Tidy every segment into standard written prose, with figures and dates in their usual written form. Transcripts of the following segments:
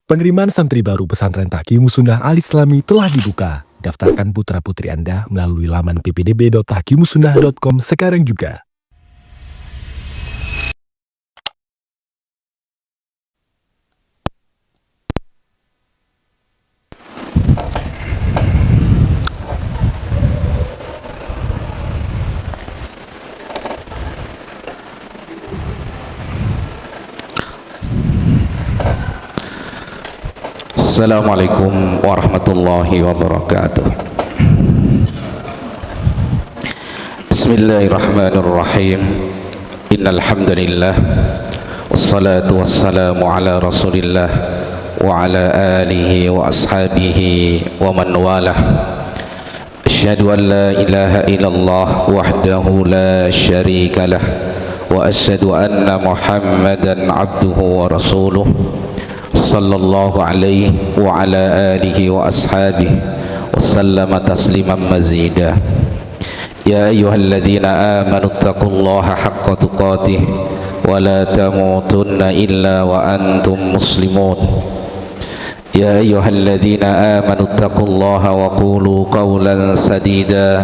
Penerimaan santri baru pesantren Tahkimus Sunnah Al-Islami telah dibuka. Daftarkan putra-putri Anda melalui laman ppdb.tahkimussunnah.com sekarang juga. Assalamualaikum warahmatullahi wabarakatuh. Bismillahirrahmanirrahim. Innal hamdalillah wassalatu wassalamu ala Rasulillah wa ala alihi wa ashabihi wa man walah. Asyhadu an la ilaha illallah wahdahu la syarika lah wa asyhadu anna Muhammadan abduhu wa rasuluh sallallahu alaihi wa ala alihi wa ashabihi wa sallama tasliman mazida. Ya ayyuhalladzina amanu taqullaha haqqa tuqatih wa la tamutunna illa wa antum muslimun. Ya ayyuhalladzina amanu taqullaha wa qulu qawlan sadida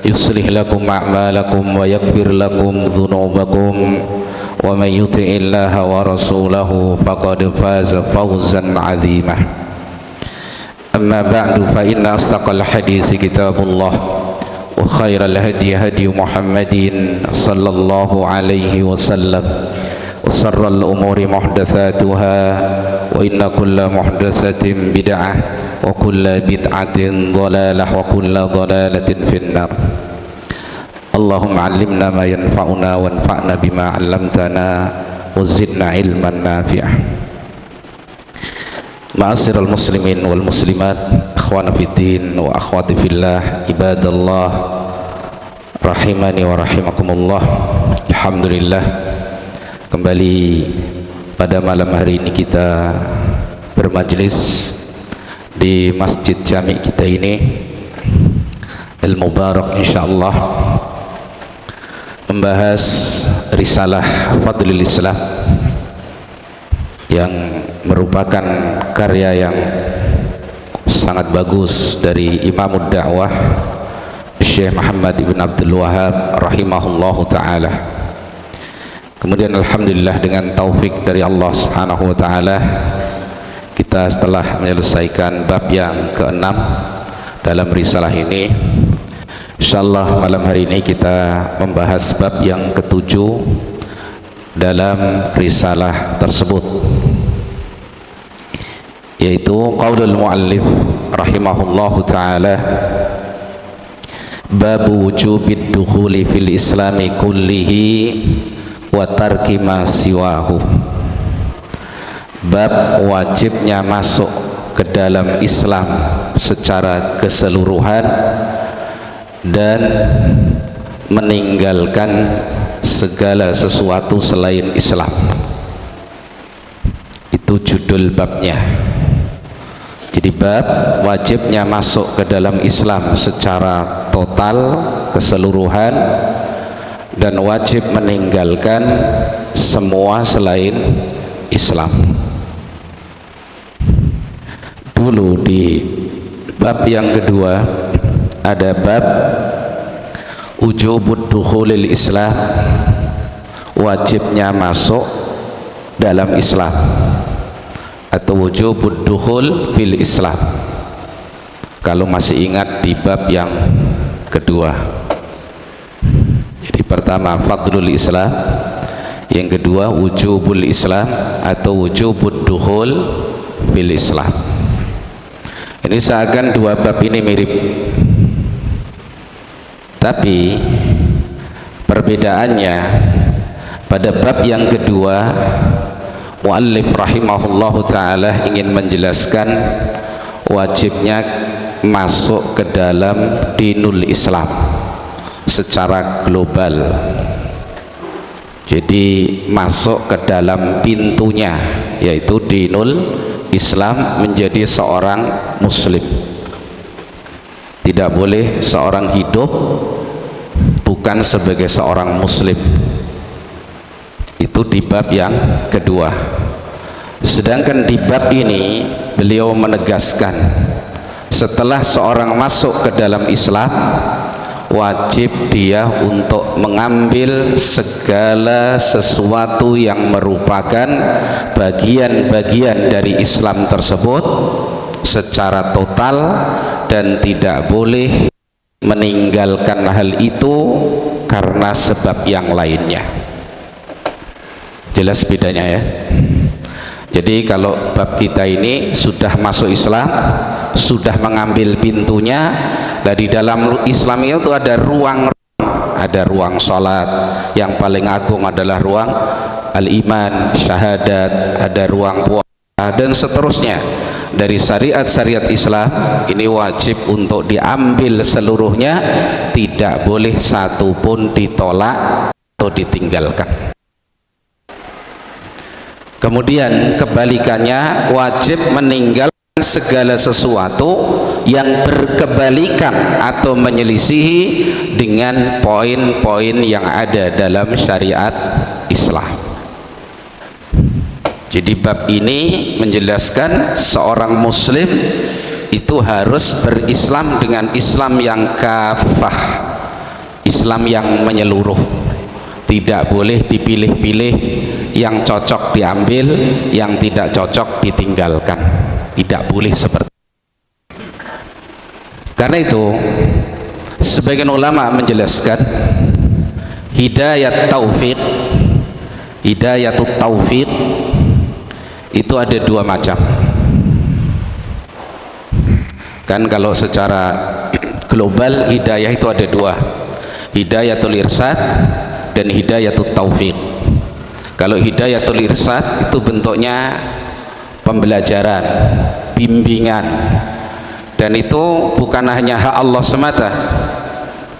yuslih lakum a'malakum wa yaghfir lakum dhunubakum wa man yuti'illaha wa rasulahu faqad faza fawzan 'azima. Amma ba'du, fa inna asdaqal hadisi kitabullah wa khairal hadi hadi Muhammadin sallallahu alaihi wasallam wa sharral umuri muhdatsatuha wa inna kulla muhdatsatin bid'ah wa kulla bid'atin dhalalah wa kulla dhalalatin finnar. Allahumma 'allimna ma yanfa'una wanfa'na bima 'allamtana wa zidna ilman nafi'ah. Ma'asyiral muslimin wal muslimat, ikhwana fiddin wa akhwati fillah, ibadallah rahimani wa rahimakumullah. Alhamdulillah, kembali pada malam hari ini kita bermajlis di masjid jami kita ini al-mubarak, insyaallah, membahas risalah Fadlul Islam yang merupakan karya yang sangat bagus dari Imamud Da'wah Syekh Muhammad ibn Abdul Wahhab rahimahullahu ta'ala. Kemudian alhamdulillah dengan taufik dari Allah subhanahu wa ta'ala, kita setelah menyelesaikan bab yang ke-6 dalam risalah ini, insyaallah malam hari ini kita membahas bab yang ke-7 dalam risalah tersebut, yaitu qaulul muallif rahimahullahu ta'ala, bab wujubid dukhuli fil islami kullihi wa tarki ma siwahu. Bab wajibnya masuk ke dalam Islam secara keseluruhan dan meninggalkan segala sesuatu selain Islam. Itu judul babnya. Jadi bab wajibnya masuk ke dalam Islam secara total, keseluruhan, dan wajib meninggalkan semua selain Islam. Dulu di bab yang kedua ada bab wujubud dukhulil Islam, wajibnya masuk dalam Islam, atau wujubud dukhul fil Islam, kalau masih ingat di bab yang kedua. Jadi pertama fadlul Islam, yang kedua wujubul Islam atau wujubud dukhul fil Islam. Ini seakan dua bab ini mirip, tapi perbedaannya pada bab yang kedua, muallif rahimahullahu ta'ala ingin menjelaskan wajibnya masuk ke dalam dinul Islam secara global. Jadi masuk ke dalam pintunya, yaitu dinul Islam, menjadi seorang muslim. Tidak boleh seorang hidup bukan sebagai seorang muslim. Itu di bab yang kedua. Sedangkan di bab ini beliau menegaskan, setelah seorang masuk ke dalam Islam, wajib dia untuk mengambil segala sesuatu yang merupakan bagian-bagian dari Islam tersebut secara total, dan tidak boleh meninggalkan hal itu karena sebab yang lainnya. Jelas bedanya ya. Jadi kalau bab kita ini sudah masuk Islam, sudah mengambil pintunya, dan di dalam Islam itu ada ruang salat, yang paling agung adalah ruang al-iman, syahadat, ada ruang puasa, dan seterusnya. Dari syariat-syariat Islam ini wajib untuk diambil seluruhnya, tidak boleh satu pun ditolak atau ditinggalkan. Kemudian kebalikannya, wajib meninggalkan segala sesuatu yang berkebalikan atau menyelisihi dengan poin-poin yang ada dalam syariat Islam. Jadi bab ini menjelaskan seorang muslim itu harus berislam dengan Islam yang kafah, Islam yang menyeluruh, tidak boleh dipilih-pilih, yang cocok diambil, yang tidak cocok ditinggalkan, tidak boleh seperti itu. Karena itu sebagian ulama menjelaskan hidayat taufik, hidayatut taufik itu ada dua macam. Kan kalau secara global hidayah itu ada dua, hidayatul irsad dan hidayatut taufik. Kalau hidayatul irsad itu bentuknya pembelajaran, bimbingan, dan itu bukan hanya hak Allah semata.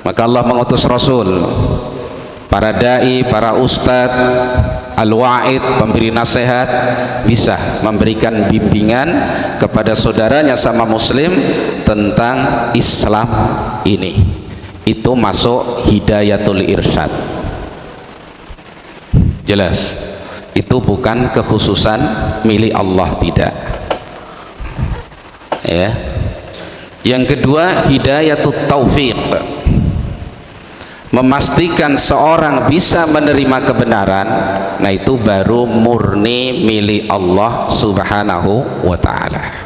Maka Allah mengutus Rasul, para dai, para ustadz, al-wa'id, pemberi nasihat, bisa memberikan bimbingan kepada saudaranya sama muslim tentang Islam ini. Itu masuk hidayatul irsyad. Jelas, itu bukan kekhususan milik Allah, tidak ya. Yang kedua, hidayatut taufiq, memastikan seorang bisa menerima kebenaran. Nah itu baru murni milik Allah subhanahu wa ta'ala,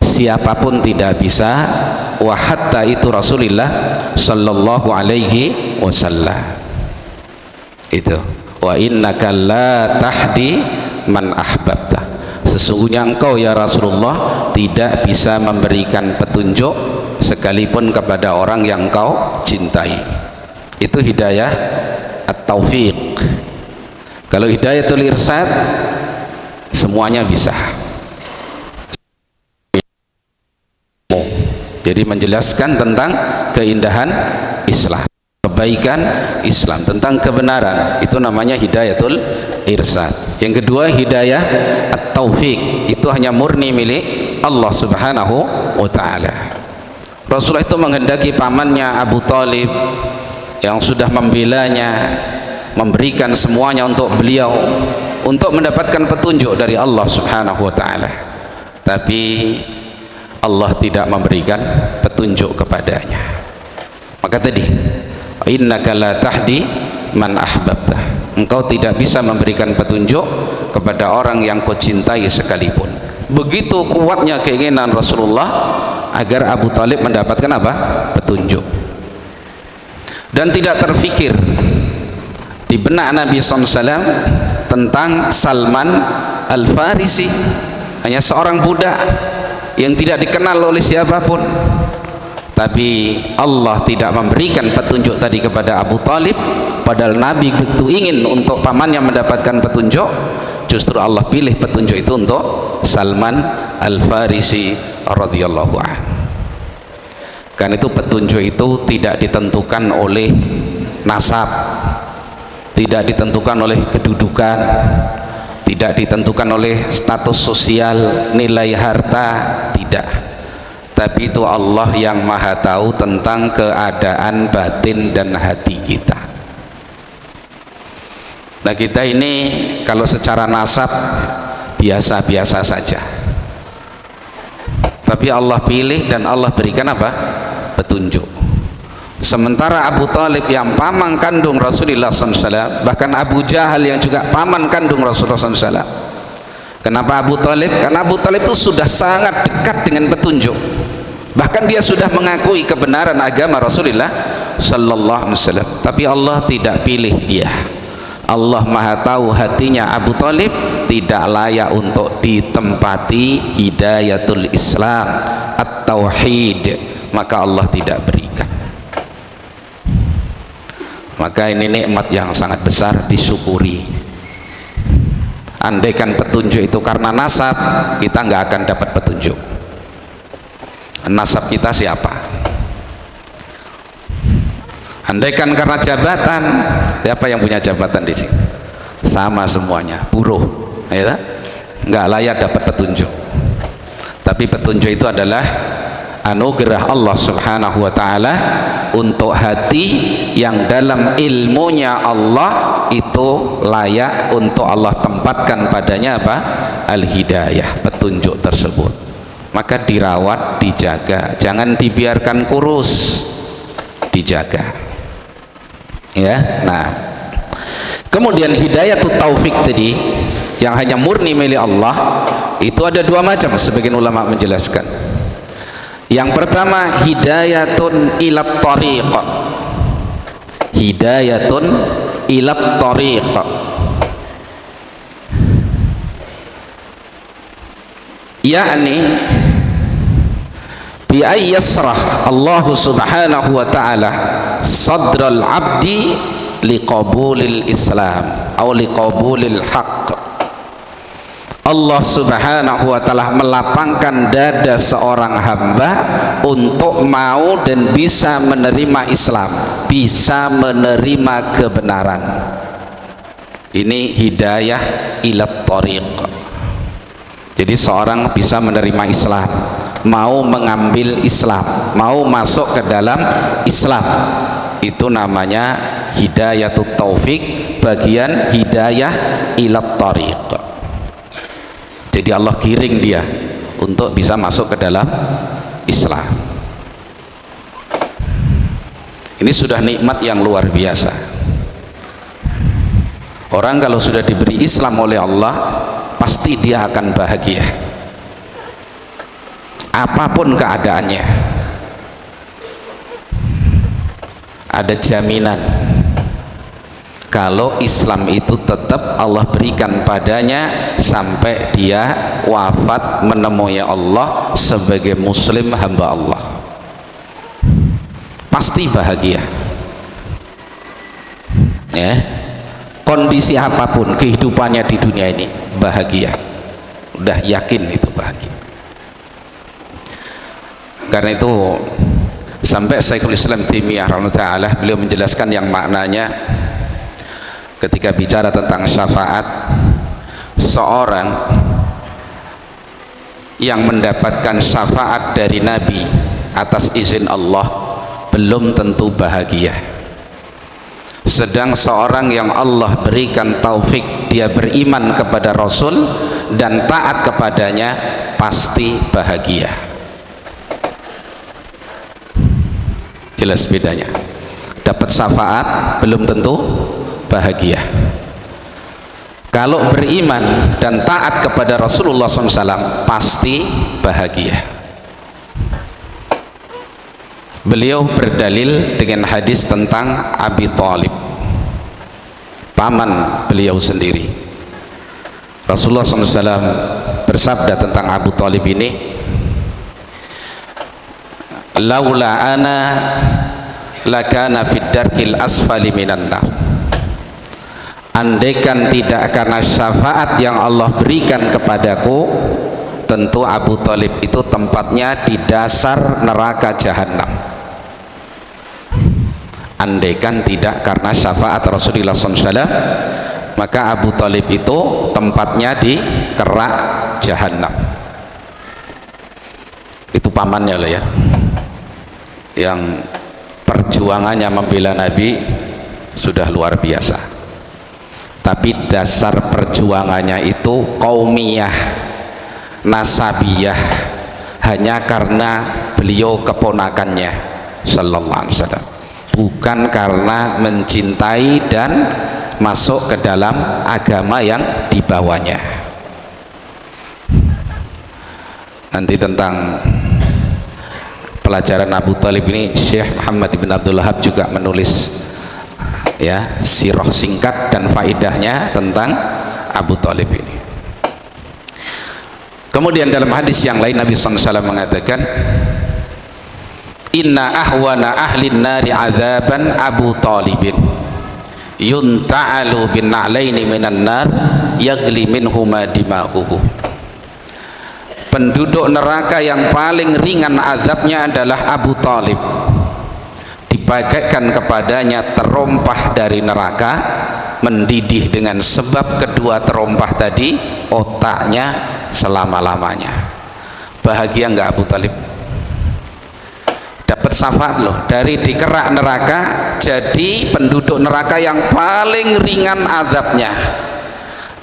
siapapun tidak bisa. Wa hatta itu Rasulullah sallallahu alaihi wasallam itu, wa innaka la tahdi man ahbabta, sesungguhnya engkau ya Rasulullah tidak bisa memberikan petunjuk sekalipun kepada orang yang engkau cintai. Itu hidayah at-taufiq. Kalau hidayatul irsad semuanya bisa, jadi menjelaskan tentang keindahan Islam, kebaikan Islam, tentang kebenaran, itu namanya hidayatul irsad. Yang kedua, hidayah at-taufiq, itu hanya murni milik Allah subhanahu wa ta'ala. Rasulullah itu menghendaki pamannya Abu Talib yang sudah membelanya, memberikan semuanya untuk beliau, untuk mendapatkan petunjuk dari Allah subhanahu wa ta'ala, tapi Allah tidak memberikan petunjuk kepadanya. Maka tadi, innaka la tahdi man ahbabta, engkau tidak bisa memberikan petunjuk kepada orang yang kau cintai sekalipun. Begitu kuatnya keinginan Rasulullah agar Abu Talib mendapatkan apa? Petunjuk. Dan tidak terfikir di benak Nabi SAW tentang Salman Al-Farisi, hanya seorang budak yang tidak dikenal oleh siapapun, tapi Allah tidak memberikan petunjuk tadi kepada Abu Talib, padahal Nabi begitu ingin untuk pamannya mendapatkan petunjuk. Justru Allah pilih petunjuk itu untuk Salman Al-Farisi radhiyallahu anhu. Karena itu petunjuk itu tidak ditentukan oleh nasab, tidak ditentukan oleh kedudukan, tidak ditentukan oleh status sosial, nilai harta, tidak. Tapi itu Allah yang maha tahu tentang keadaan batin dan hati kita. Nah kita ini kalau secara nasab biasa-biasa saja, tapi Allah pilih dan Allah berikan apa? Petunjuk. Sementara Abu Talib yang paman kandung Rasulullah SAW, bahkan Abu Jahal yang juga paman kandung Rasulullah SAW. Kenapa Abu Talib? Karena Abu Talib itu sudah sangat dekat dengan petunjuk, bahkan dia sudah mengakui kebenaran agama Rasulullah Sallallahu Alaihi Wasallam. Tapi Allah tidak pilih dia. Allah maha tahu hatinya Abu Talib tidak layak untuk ditempati hidayatul Islam, at-tauhid, maka Allah tidak berikan. Maka ini nikmat yang sangat besar, disyukuri. Andaikan petunjuk itu karena nasab, kita nggak akan dapat petunjuk. Nasab kita siapa? Andaikan karena jabatan, siapa yang punya jabatan di sini? Sama semuanya, buruh, ya, nggak layak dapat petunjuk. Tapi petunjuk itu adalah anugerah Allah Subhanahu wa Ta'ala untuk hati yang dalam ilmunya Allah itu layak untuk Allah tempatkan padanya apa? Al-hidayah, petunjuk tersebut. Maka dirawat, dijaga, jangan dibiarkan kurus, dijaga. Ya, nah, kemudian hidayatut taufik tadi yang hanya murni milik Allah itu ada dua macam, sebagian ulama menjelaskan. Yang pertama hidayatun ilat tariq, hidayatun ilat tariq, yakni bi ay yasrah Allah Subhanahu wa ta'ala sadral abdi liqabulil Islam atau liqabulil haqq. Allah Subhanahu wa ta'ala melapangkan dada seorang hamba untuk mau dan bisa menerima Islam, bisa menerima kebenaran. Ini hidayah ilat tariq. Jadi seorang bisa menerima Islam, mau mengambil Islam, mau masuk ke dalam Islam, itu namanya hidayatut taufik, bagian hidayah ilat tariq. Jadi Allah giring dia untuk bisa masuk ke dalam Islam. Ini sudah nikmat yang luar biasa. Orang kalau sudah diberi Islam oleh Allah, pasti dia akan bahagia apapun keadaannya. Ada jaminan kalau Islam itu tetap Allah berikan padanya sampai dia wafat menemui Allah sebagai muslim hamba Allah, pasti bahagia. Ya, kondisi apapun kehidupannya di dunia ini bahagia, udah yakin itu bahagia. Karena itu sampai Syekhul Islam Taimiyah rahimahullah, beliau menjelaskan yang maknanya ketika bicara tentang syafaat, seorang yang mendapatkan syafaat dari Nabi atas izin Allah belum tentu bahagia. Sedang seorang yang Allah berikan taufik, dia beriman kepada Rasul dan taat kepadanya, pasti bahagia. Jelas bedanya. Dapat syafaat belum tentu bahagia. Kalau beriman dan taat kepada Rasulullah SAW, pasti bahagia. Beliau berdalil dengan hadis tentang Abi Thalib, paman beliau sendiri. Rasulullah SAW bersabda tentang Abu Thalib ini, laula ana lakana fid darkil asfali minan nar. Andaikan tidak karena syafaat yang Allah berikan kepadaku, tentu Abu Thalib itu tempatnya di dasar neraka jahanam. Andaikan tidak karena syafaat Rasulullah SAW, maka Abu Thalib itu tempatnya di kerak jahanam. Itu pamannya loh ya, yang perjuangannya membela Nabi sudah luar biasa. tapi dasar perjuangannya itu qaumiyah, nasabiyah, hanya karena beliau keponakannya sallallahu alaihi wasallam, bukan karena mencintai dan masuk ke dalam agama yang dibawanya. Nanti tentang pelajaran Abu Talib ini Syekh Muhammad bin Abdul Wahab juga menulis ya sirah singkat dan faidahnya tentang Abu Talib ini. Kemudian dalam hadis yang lain Nabi SAW mengatakan, inna ahwana ahlin nari azaban Abu Talibin yunta'alu bin na'laini minan nar yagli minhuma dimahuhu. Penduduk neraka yang paling ringan azabnya adalah Abu Talib, dipakaikan kepadanya terompah dari neraka, mendidih dengan sebab kedua terompah tadi otaknya selama-lamanya. Bahagia enggak Abu Talib? Dapat syafaat loh, dari dikerak neraka jadi penduduk neraka yang paling ringan azabnya.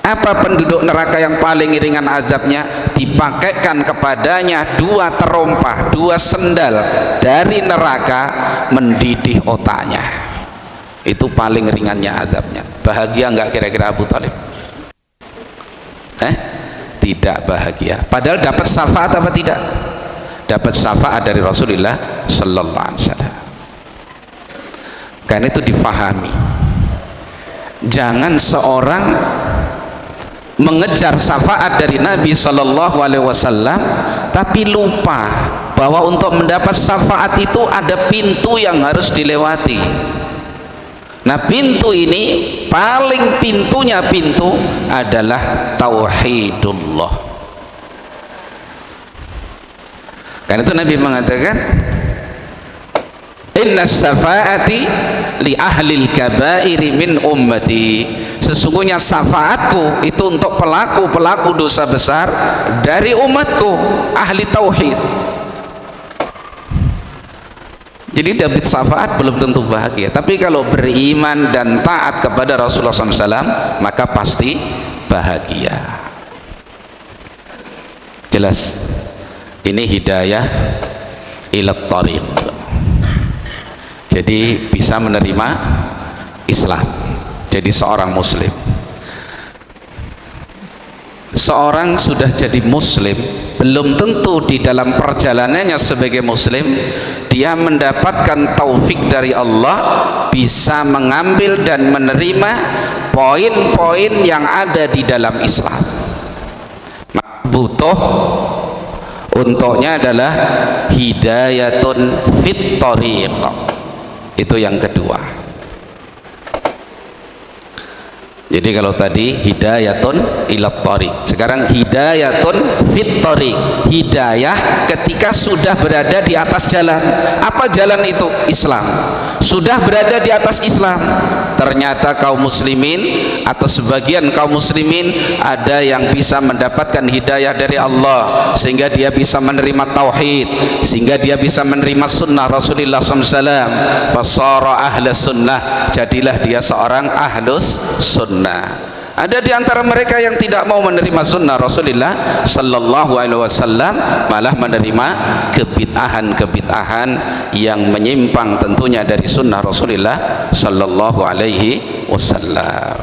Apa penduduk neraka yang paling ringan azabnya? Dipakaikan kepadanya dua terompah, dua sendal dari neraka, mendidih otaknya. Itu paling ringannya azabnya. Bahagia enggak kira-kira Abu Talib? Tidak bahagia. Padahal dapat syafaat apa tidak? Dapat syafaat dari Rasulullah sallallahu alaihi wasallam. Karena itu difahami. Jangan seorang mengejar syafaat dari Nabi sallallahu alaihi wasallam tapi lupa bahwa untuk mendapat syafaat itu ada pintu yang harus dilewati. Nah, pintu ini paling pintunya pintu adalah tauhidullah. Karena itu Nabi mengatakan, inna syafaati li ahlil kabairi min ummati, sesungguhnya syafaatku itu untuk pelaku-pelaku dosa besar dari umatku, ahli tauhid. Jadi dapat syafaat belum tentu bahagia, tapi kalau beriman dan taat kepada Rasulullah SAW maka pasti bahagia. Jelas ini hidayah ilat tariq, jadi bisa menerima Islam, jadi seorang muslim. Seorang sudah jadi muslim belum tentu di dalam perjalanannya sebagai muslim dia mendapatkan taufik dari Allah bisa mengambil dan menerima poin-poin yang ada di dalam Islam. Butuh untuknya adalah hidayatun fit thariq. Itu yang kedua. Jadi kalau tadi hidayatun ilat thariq, sekarang hidayatun fit thariq, hidayah ketika sudah berada di atas jalan. Apa jalan itu? Islam. Sudah berada di atas Islam, ternyata kaum muslimin atau sebagian kaum muslimin ada yang bisa mendapatkan hidayah dari Allah sehingga dia bisa menerima tauhid, sehingga dia bisa menerima sunnah Rasulullah SAW. Fasara ahlus sunnah, jadilah dia seorang ahlus sunnah. Ada di antara mereka yang tidak mau menerima sunnah Rasulullah sallallahu alaihi wasallam, malah menerima kebid'ahan-kebid'ahan yang menyimpang tentunya dari sunnah Rasulullah sallallahu alaihi wasallam.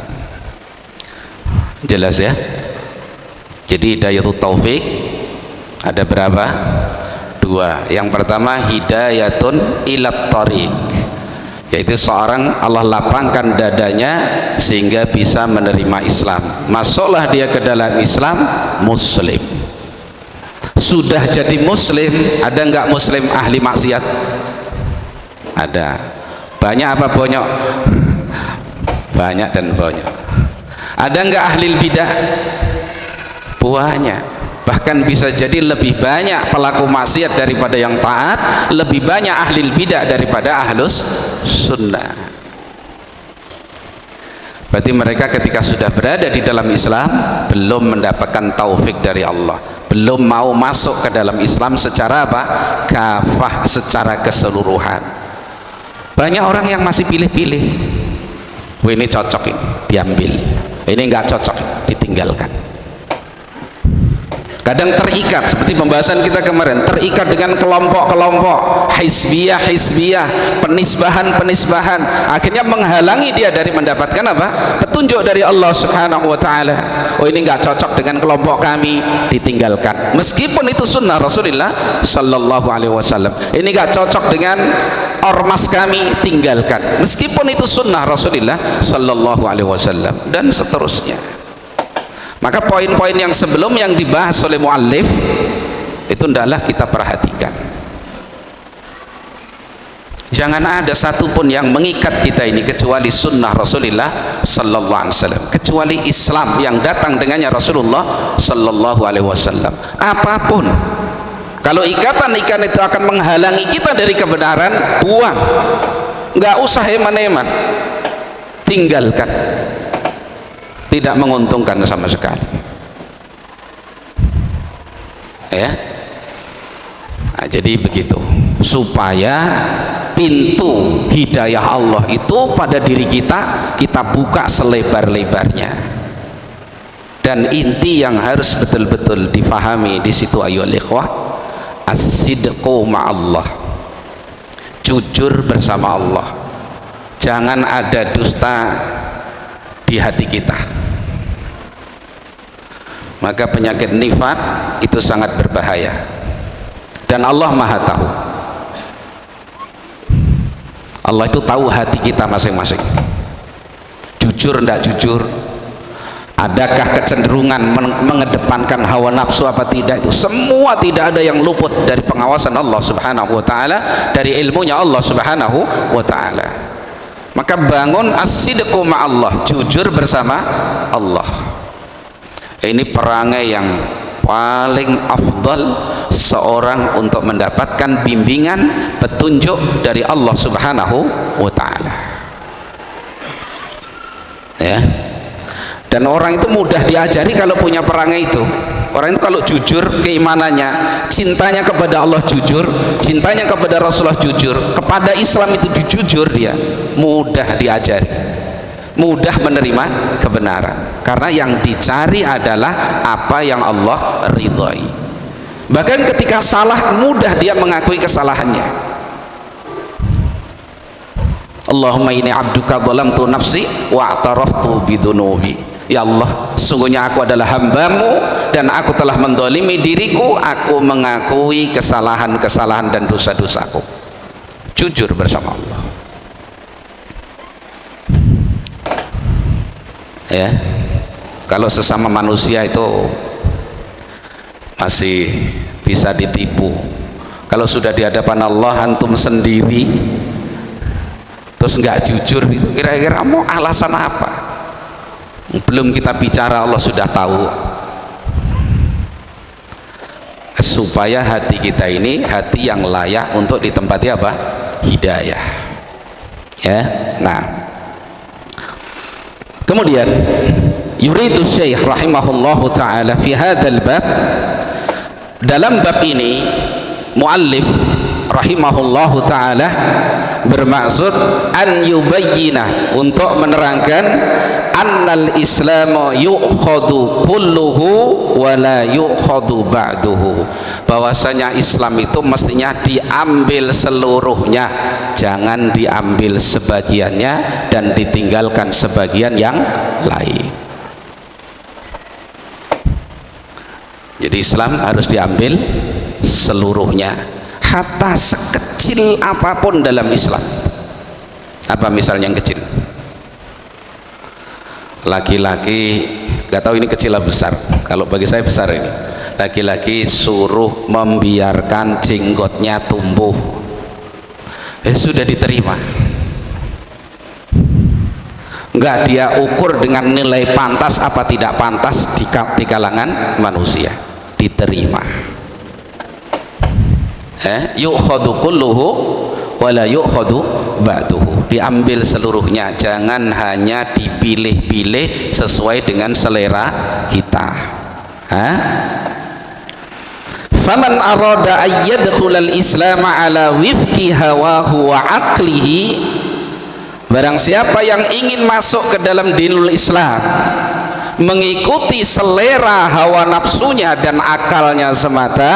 Jelas ya? Jadi hidayatut taufik ada berapa? Dua. Yang pertama hidayatun ilat thariq, yaitu seorang Allah lapangkan dadanya sehingga bisa menerima Islam. Masuklah dia ke dalam Islam, muslim. Sudah jadi muslim, ada enggak muslim ahli maksiat? Ada. Banyak apa bonyok? Banyak dan bonyok. Ada enggak ahli bidah? Banyak. Bahkan bisa jadi lebih banyak pelaku maksiat daripada yang taat, lebih banyak ahli bidah daripada ahlus sunnah. Berarti mereka ketika sudah berada di dalam Islam belum mendapatkan taufik dari Allah, belum mau masuk ke dalam Islam secara apa? Kafah, secara keseluruhan. Banyak orang yang masih pilih-pilih, ini cocok ini diambil, Ini nggak cocok, ditinggalkan. Kadang terikat seperti pembahasan kita kemarin, terikat dengan kelompok-kelompok hizbiyah, penisbahan, akhirnya menghalangi dia dari mendapatkan apa? Petunjuk dari Allah Subhanahu wa taala. Oh, ini nggak cocok dengan kelompok kami, ditinggalkan. Meskipun itu sunnah Rasulullah sallallahu alaihi wasallam. Ini nggak cocok dengan ormas kami, tinggalkan. Meskipun itu sunnah Rasulullah sallallahu alaihi wasallam, dan seterusnya. Maka poin-poin yang sebelum yang dibahas oleh muallif itu hendaklah kita perhatikan. Jangan ada satupun yang mengikat kita ini kecuali sunnah Rasulullah sallallahu alaihi wasallam, kecuali Islam yang datang dengannya Rasulullah sallallahu alaihi wasallam. Apapun, kalau ikatan-ikatan itu akan menghalangi kita dari kebenaran, buang. Nggak usah heman-heman, tinggalkan. Tidak menguntungkan sama sekali, ya. Nah, jadi begitu, supaya pintu hidayah Allah itu pada diri kita buka selebar-lebarnya. Dan inti yang harus betul-betul difahami di situ, ayyuhal ikhwah, as-sidqu ma'allah, jujur bersama Allah. Jangan ada dusta di hati kita. Maka penyakit nifaq itu sangat berbahaya, dan Allah Maha tahu. Allah itu tahu hati kita masing-masing, jujur tidak jujur, adakah kecenderungan mengedepankan hawa nafsu apa tidak, itu semua tidak ada yang luput dari pengawasan Allah Subhanahu wa taala, dari ilmunya Allah Subhanahu wa taala. Maka bangun as-sidqu ma'allah, jujur bersama Allah. Ini perangai yang paling afdal seorang untuk mendapatkan bimbingan, petunjuk dari Allah Subhanahu wa taala, ya. Dan orang itu mudah diajari kalau punya perangai itu. Orang itu kalau jujur keimanannya, cintanya kepada Allah jujur, cintanya kepada Rasulullah jujur, kepada Islam itu jujur, dia mudah diajari, mudah menerima kebenaran, karena yang dicari adalah apa yang Allah ridhoi. Bahkan ketika salah, mudah dia mengakui kesalahannya. Allahumma inni abduka zalamtu nafsi wa a'taraftu bidunubi. Ya Allah, sesungguhnya aku adalah hambamu dan aku telah mendolimi diriku, aku mengakui kesalahan-kesalahan dan dosa-dosaku. Jujur bersama Allah, ya. Kalau sesama manusia itu masih bisa ditipu. Kalau sudah di hadapan Allah antum sendiri terus nggak jujur, itu kira-kira mau alasan apa? Belum kita bicara Allah sudah tahu. Supaya hati kita ini hati yang layak untuk ditempati apa? Hidayah, ya. Nah, kemudian yuridu Syekh rahimahullahu ta'ala fi hadzal bab, dalam bab ini muallif rahimahullahu ta'ala bermaksud an yubayyina, untuk menerangkan annal islamu yu'khadu kulluhu wa la yu'khadu ba'duhu, bahwasanya Islam itu mestinya diambil seluruhnya, jangan diambil sebagiannya dan ditinggalkan sebagian yang lain. Jadi Islam harus diambil seluruhnya, hatta sekecil apapun dalam Islam. Apa misalnya yang kecil? Laki-laki, gak tahu ini kecil atau besar, kalau bagi saya besar ini. Laki-laki suruh membiarkan jenggotnya tumbuh, sudah diterima. Enggak dia ukur dengan nilai pantas apa tidak pantas di kalangan manusia, diterima. Yu'khadu kulluhu wa la yu'khadu ba'duhu, diambil seluruhnya, jangan hanya dipilih-pilih sesuai dengan selera kita. Faman arada ayyadkhulal islam ala wifqi hawahu wa aqlihi, barang siapa yang ingin masuk ke dalam dinul Islam mengikuti selera hawa nafsunya dan akalnya semata,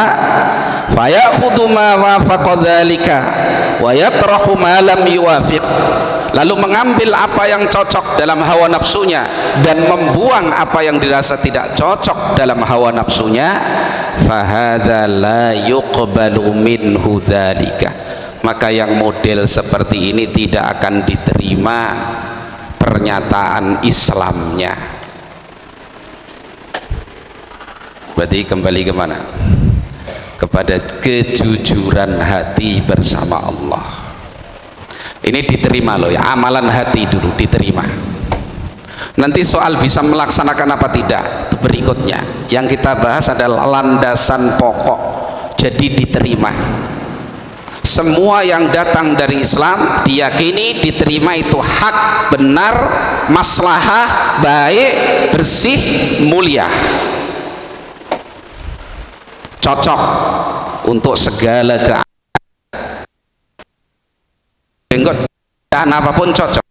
fayakhudhu ma wafaqa dzalika wa yatrahu ma lam yuwafiq, lalu mengambil apa yang cocok dalam hawa nafsunya dan membuang apa yang dirasa tidak cocok dalam hawa nafsunya, fahadza la yuqbalu minhu dzalika, maka yang model seperti ini tidak akan diterima pernyataan Islamnya. Berarti kembali kemana? Kepada kejujuran hati bersama Allah. Ini diterima loh ya, amalan hati dulu diterima. Nanti soal bisa melaksanakan apa tidak itu berikutnya. Yang kita bahas adalah landasan pokok. Jadi diterima. Semua yang datang dari Islam diyakini, diterima, itu hak, benar, maslahah, baik, bersih, mulia, cocok untuk segala keadaan apapun cocok.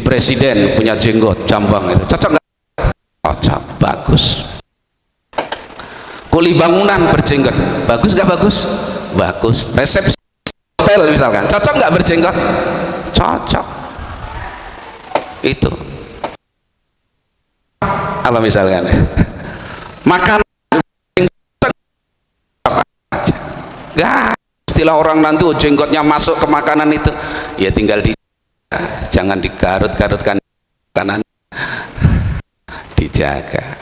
Presiden punya jenggot jambang itu cocok nggak? Cocok, bagus. Kuli bangunan berjenggot, bagus nggak? Bagus, bagus. Resepsi hotel misalkan, cocok nggak berjenggot? Cocok. Itu apa misalkan? Makan gak, istilah orang nanti jenggotnya masuk ke makanan itu ya tinggal jangan digarut-garutkan makanan, dijaga.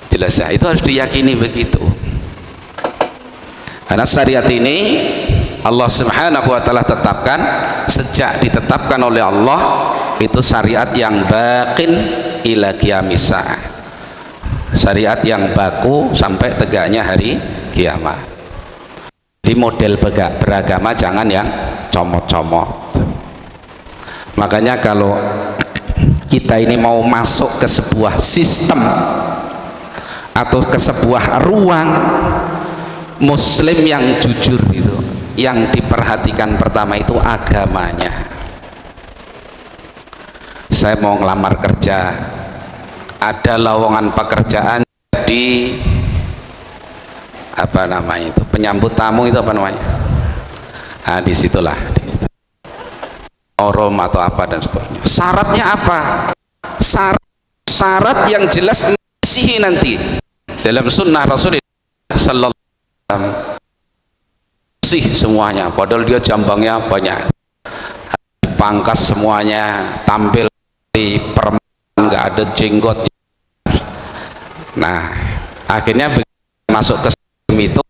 Jelas ya, itu harus diyakini begitu. Karena syariat ini Allah Subhanahu wa taala tetapkan, sejak ditetapkan oleh Allah itu syariat yang baqin ila qiyamis saah, syariat yang baku sampai tegaknya hari kiamat. Di model beragama jangan yang comot-comot. Makanya kalau kita ini mau masuk ke sebuah sistem atau ke sebuah ruang, muslim yang jujur itu yang diperhatikan pertama itu agamanya. Saya mau ngelamar kerja, ada lowongan pekerjaan di apa namanya itu, penyambut tamu itu apa namanya, nah disitulah forum atau apa dan seterusnya. Syaratnya apa? Syarat yang jelas mengisihi nanti dalam sunnah Rasulullah sallallahu alaihi wasallam, sih semuanya, padahal dia jambangnya banyak, dipangkas semuanya, tampil di perempuan nggak ada jenggot. Nah akhirnya masuk ke sistem itu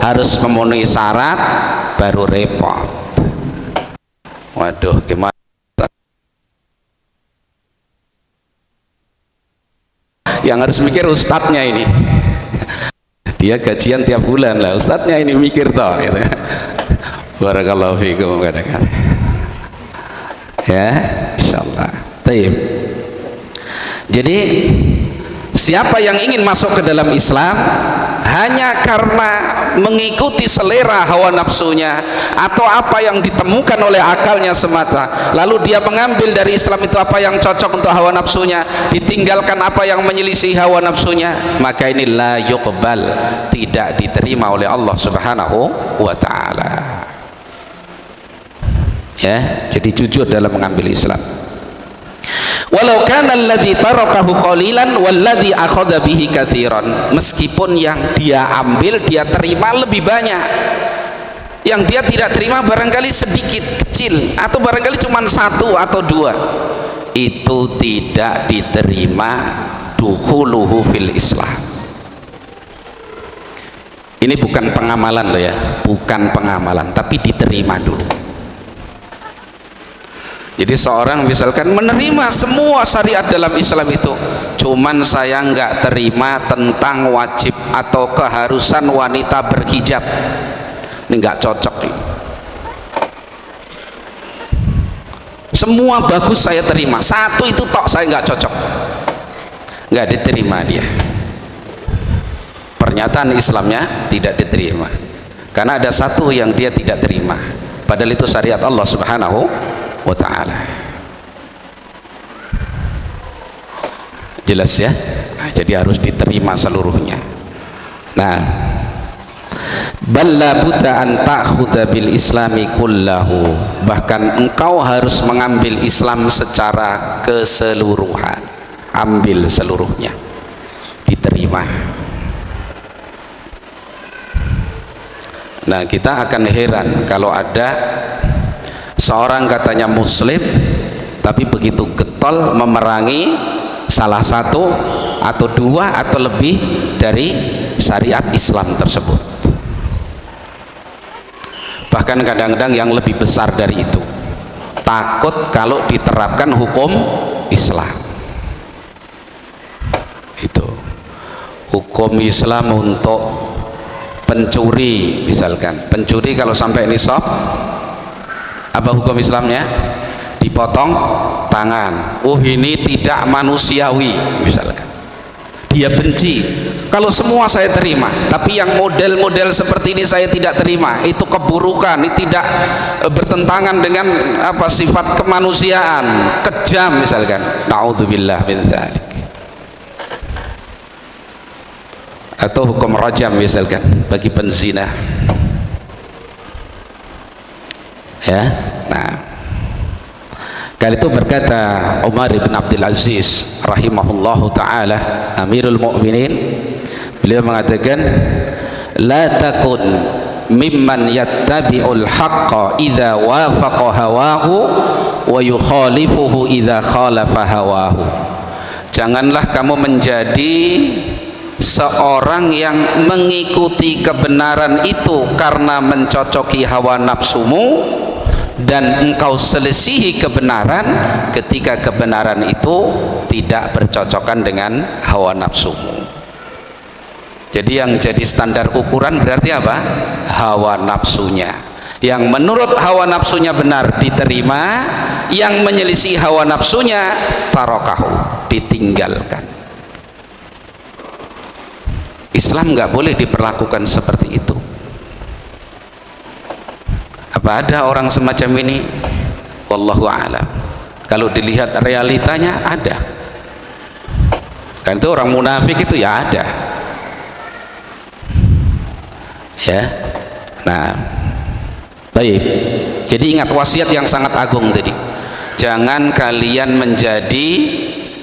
harus memenuhi syarat baru repot. Waduh, gimana yang harus mikir ustadznya ini, dia gajian tiap bulan lah, ustadznya ini mikir toh gitu. Barakallahu fiikum kadang-kadang ya, insyaallah. Taib. Jadi siapa yang ingin masuk ke dalam Islam hanya karena mengikuti selera hawa nafsunya atau apa yang ditemukan oleh akalnya semata, lalu dia mengambil dari Islam itu apa yang cocok untuk hawa nafsunya, ditinggalkan apa yang menyelisih hawa nafsunya, maka ini la yuqbal, tidak diterima oleh Allah Subhanahu wa ta'ala. Ya, jadi jujur dalam mengambil Islam. Walau kana alladhi tarakahu qalilan walladhi akhadha bihi katsiran, meskipun yang dia ambil dia terima lebih banyak, yang dia tidak terima barangkali sedikit kecil atau barangkali cuma satu atau dua, itu tidak diterima dukhuluhu fil Islam. Ini bukan pengamalan loh ya, bukan pengamalan, tapi diterima dulu. Jadi seorang misalkan menerima semua syariat dalam Islam itu, cuman saya nggak terima tentang wajib atau keharusan wanita berhijab, ini nggak cocok ini. Semua bagus saya terima, satu itu tok saya nggak cocok, nggak diterima dia. Pernyataan Islamnya tidak diterima karena ada satu yang dia tidak terima, padahal itu syariat Allah Subhanahu wa ta'ala. Jelas ya? Nah, jadi harus diterima seluruhnya. Nah, balla buta an ta'khudha bil islami kullahu, bahkan engkau harus mengambil Islam secara keseluruhan, ambil seluruhnya, diterima. Nah, kita akan heran kalau ada seorang katanya muslim tapi begitu getol memerangi salah satu atau dua atau lebih dari syariat Islam tersebut, bahkan kadang-kadang yang lebih besar dari itu, takut kalau diterapkan hukum Islam. Itu hukum Islam untuk pencuri, misalkan pencuri kalau sampai nisab, apa hukum Islamnya? Dipotong tangan. Oh, ini tidak manusiawi, misalkan. Dia benci. Kalau semua saya terima, tapi yang model-model seperti ini saya tidak terima, itu keburukan, ini tidak bertentangan dengan apa sifat kemanusiaan, kejam misalkan. Na'udzubillah min dzalik. Atau hukum rajam misalkan bagi penzina. Ya. Nah, kali itu berkata Umar bin Abdul Aziz rahimahullahu taala, Amirul Mukminin, beliau mengatakan, la takun mimman yattabi'ul haqqa idza wafaqa hawahu wa yukhalifuhu idza khalafa hawahu. Janganlah kamu menjadi seorang yang mengikuti kebenaran itu karena mencocoki hawa nafsumu, dan engkau selisihi kebenaran ketika kebenaran itu tidak bercocokan dengan hawa nafsumu. Jadi yang jadi standar ukuran berarti apa? Hawa nafsunya. Yang menurut hawa nafsunya benar diterima, yang menyelisih hawa nafsunya tarokahu, ditinggalkan. Islam nggak boleh diperlakukan seperti itu. Apa ada orang semacam ini? Wallahu a'lam. Kalau dilihat realitanya ada. Kan itu orang munafik itu ya ada. Ya. Nah, baik. Jadi ingat wasiat yang sangat agung tadi. Jangan kalian menjadi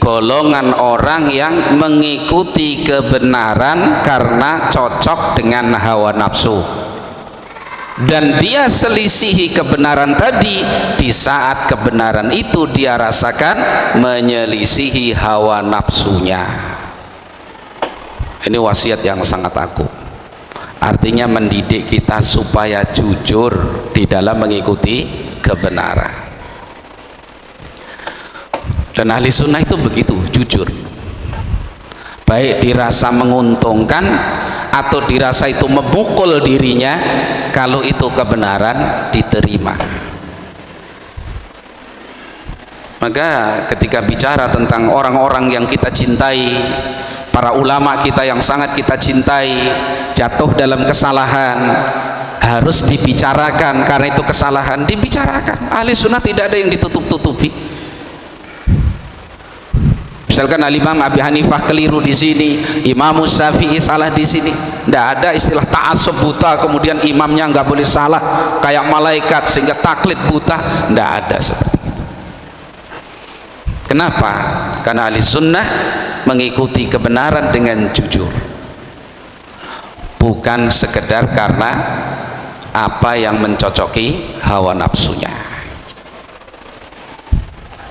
golongan orang yang mengikuti kebenaran karena cocok dengan hawa nafsu, dan dia selisihi kebenaran tadi di saat kebenaran itu dia rasakan menyelisihi hawa nafsunya. Ini wasiat yang sangat agung, artinya mendidik kita supaya jujur di dalam mengikuti kebenaran. Dan ahli sunnah itu begitu jujur, baik dirasa menguntungkan atau dirasa itu memukul dirinya, kalau itu kebenaran diterima. Maka ketika bicara tentang orang-orang yang kita cintai, para ulama kita yang sangat kita cintai jatuh dalam kesalahan, harus dibicarakan. Karena itu kesalahan dibicarakan. Ahli sunnah tidak ada yang ditutup-tutupi. Misalkan Al-Imam Abi Hanifah keliru di sini, Imam Syafi'i salah di sini. Tidak ada istilah ta'assub buta, kemudian imamnya nggak boleh salah kayak malaikat sehingga taklid buta. Tidak ada seperti itu. Kenapa? Karena ahli sunnah mengikuti kebenaran dengan jujur, bukan sekedar karena apa yang mencocoki hawa nafsunya.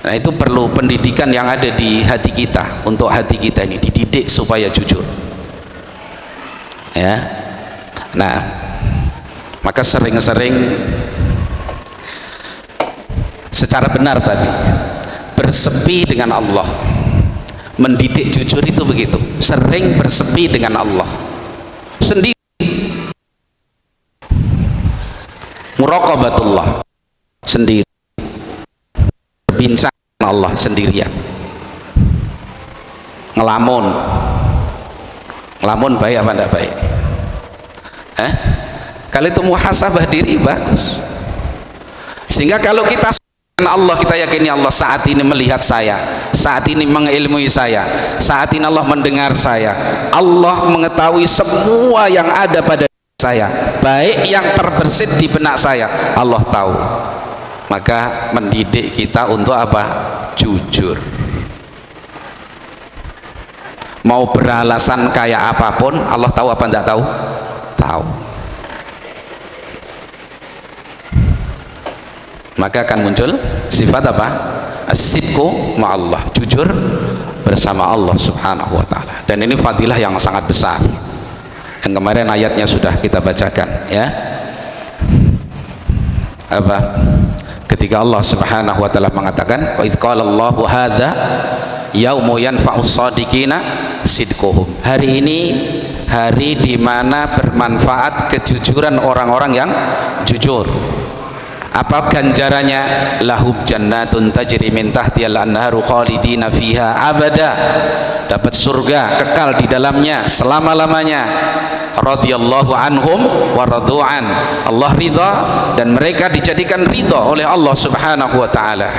Nah, itu perlu pendidikan yang ada di hati kita, untuk hati kita ini dididik supaya jujur. Ya. Nah, maka sering-sering secara benar tadi bersepi dengan Allah. Mendidik jujur itu begitu, sering bersepi dengan Allah sendiri, muraqabatullah sendiri, berbincang dengan Allah sendirian, ngelamun baik apa enggak baik? Kalau itu muhasabah diri bagus, sehingga kalau kita Allah, kita yakini Allah saat ini melihat saya, saat ini mengilmui saya, saat ini Allah mendengar saya, Allah mengetahui semua yang ada pada saya, baik yang terbersit di benak saya, Allah tahu. Maka mendidik kita untuk apa? Jujur. Mau beralasan kayak apapun, Allah tahu apa enggak tahu? Tahu. Maka akan muncul sifat apa? As-sidqu ma'allah, jujur bersama Allah subhanahu wa ta'ala. Dan ini fadilah yang sangat besar, yang kemarin ayatnya sudah kita bacakan, ya. Apa? Ketika Allah subhanahu wa ta'ala mengatakan, wa idh qala Allahu hadza yaumu yanfa'us shadiqina sidquhum, hari ini hari di mana bermanfaat kejujuran orang-orang yang jujur. Apa ganjarannya? Lahum jannatun tajri min tahtihal anharu khalidina fiha abada, dapat surga kekal di dalamnya selama-lamanya. Radhiyallahu anhum wa radu'an, Allah ridha dan mereka dijadikan ridha oleh Allah subhanahu wa ta'ala.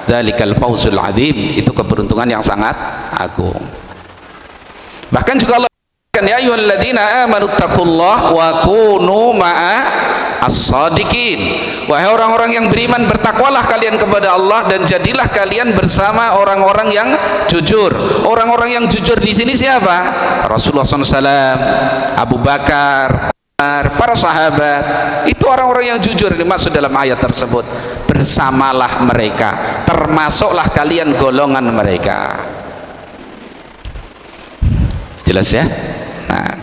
Dzalikal fawzul azim, itu keberuntungan yang sangat agung. Bahkan juga Allah katakan, ya ayyuhalladzina amanu taqullaha wa kunu ma'a as-sadiqin, wahai orang-orang yang beriman, bertakwalah kalian kepada Allah dan jadilah kalian bersama orang-orang yang jujur. Orang-orang yang jujur di sini siapa? Rasulullah SAW, Abu Bakar, Umar, para sahabat. Itu orang-orang yang jujur dimaksud dalam ayat tersebut. Bersamalah mereka, termasuklah kalian golongan mereka. Jelas ya? Nah,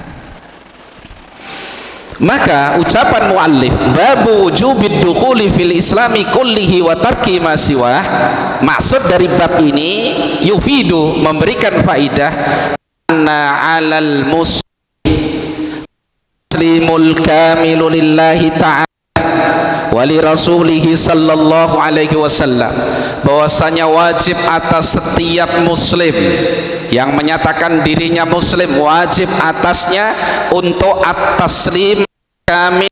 maka ucapan muallif babu wujubid dukhuli fil islami kullihi wa tarki ma siwah, maksud dari bab ini yufidu, memberikan faidah, anna 'alal muslimul kamilu lillahi ta'ala wa li rasulihi sallallahu alaihi wasallam, bahwasanya wajib atas setiap muslim yang menyatakan dirinya muslim, wajib atasnya untuk at-taslim, kami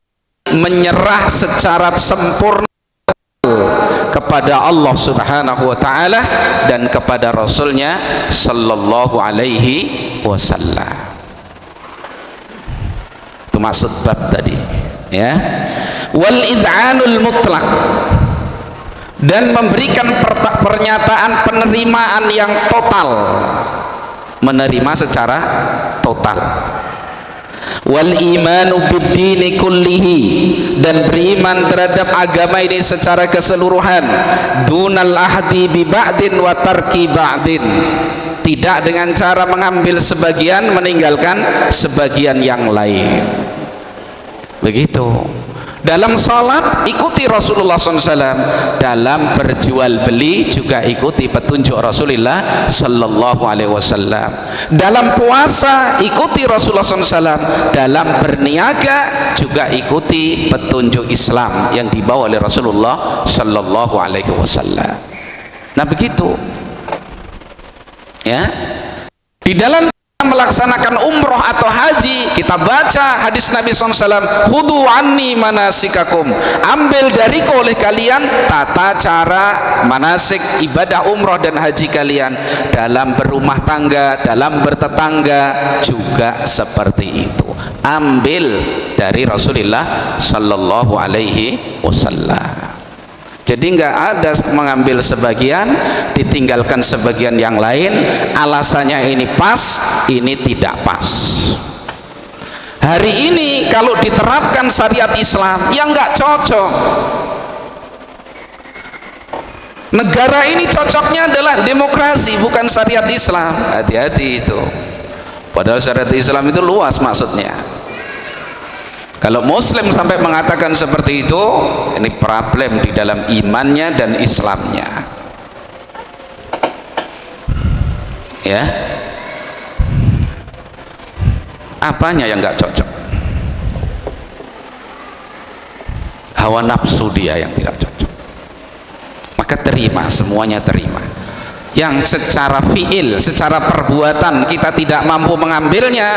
menyerah secara sempurna kepada Allah subhanahu wa ta'ala dan kepada Rasulnya sallallahu alaihi wasallam. Itu maksud bab tadi, ya. Wal id'anul mutlaq, dan memberikan pernyataan penerimaan yang total, menerima secara total. Wal imanu bid-dini kullihi, dan beriman terhadap agama ini secara keseluruhan. Dunal ahdi bi ba'din wa tarki ba'din, tidak dengan cara mengambil sebagian meninggalkan sebagian yang lain. Begitu. Dalam salat ikuti Rasulullah SAW, dalam berjual beli juga ikuti petunjuk Rasulullah Sallallahu Alaihi Wasallam, dalam puasa ikuti Rasulullah SAW, dalam berniaga juga ikuti petunjuk Islam yang dibawa oleh Rasulullah Sallallahu Alaihi Wasallam. Nah begitu, ya. Di dalam melaksanakan umroh atau haji, kita baca hadis Nabi SAW, khudu anni manasikakum, ambil dariku oleh kalian tata cara manasik ibadah umroh dan haji kalian. Dalam berumah tangga, dalam bertetangga juga seperti itu, ambil dari Rasulullah Sallallahu Alaihi Wasallam. Jadi nggak ada mengambil sebagian ditinggalkan sebagian yang lain, alasannya ini pas, ini tidak pas. Hari ini kalau diterapkan syariat Islam yang nggak cocok. Negara ini cocoknya adalah demokrasi, bukan syariat Islam. Hati-hati itu, padahal syariat Islam itu luas maksudnya. Kalau muslim sampai mengatakan seperti itu, ini problem di dalam imannya dan Islamnya, ya. Apanya yang nggak cocok? Hawa nafsu dia yang tidak cocok, maka terima, semuanya terima. Yang secara fiil, secara perbuatan kita tidak mampu mengambilnya,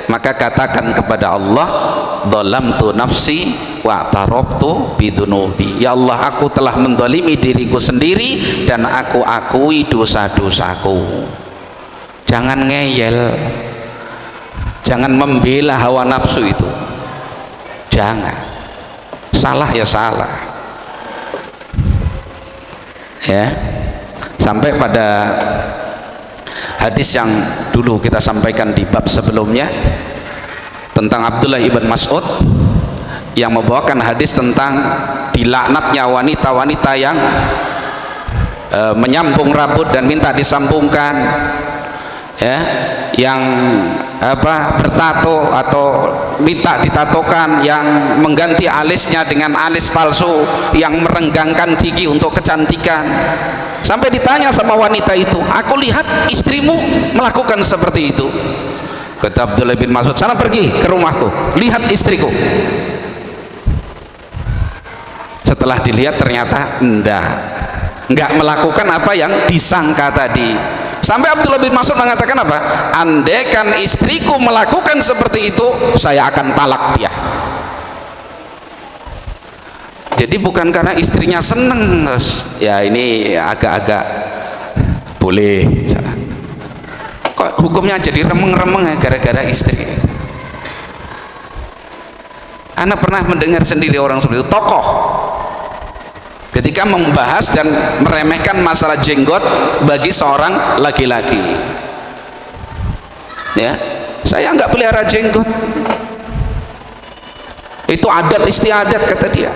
maka katakan kepada Allah, dhalamtu nafsi wa taraftu bidunubi. Ya Allah, aku telah mendolimi diriku sendiri dan aku akui dosa-dosaku. Jangan ngeyel, jangan membela hawa nafsu itu, jangan. Salah ya salah ya. Sampai pada hadis yang dulu kita sampaikan di bab sebelumnya tentang Abdullah ibn Mas'ud yang membawakan hadis tentang dilaknatnya wanita-wanita yang menyambung rambut dan minta disambungkan, ya, yang bertato atau minta ditatokan, yang mengganti alisnya dengan alis palsu, yang merenggangkan gigi untuk kecantikan. Sampai ditanya sama wanita itu, aku lihat istrimu melakukan seperti itu. Kata Abdullah bin Mas'ud, sana pergi ke rumahku, lihat istriku. Setelah dilihat ternyata enggak melakukan apa yang disangka tadi. Sampai Abdullah bin Mas'ud mengatakan apa? Andaikan istriku melakukan seperti itu, saya akan talak dia. Jadi bukan karena istrinya seneng, ya ini agak-agak boleh. Kok hukumnya jadi remeng-remeng gara-gara istri? Anda pernah mendengar sendiri orang seperti itu, tokoh ketika membahas dan meremehkan masalah jenggot bagi seorang laki-laki. Ya, saya nggak pelihara jenggot, itu adat istiadat kata dia.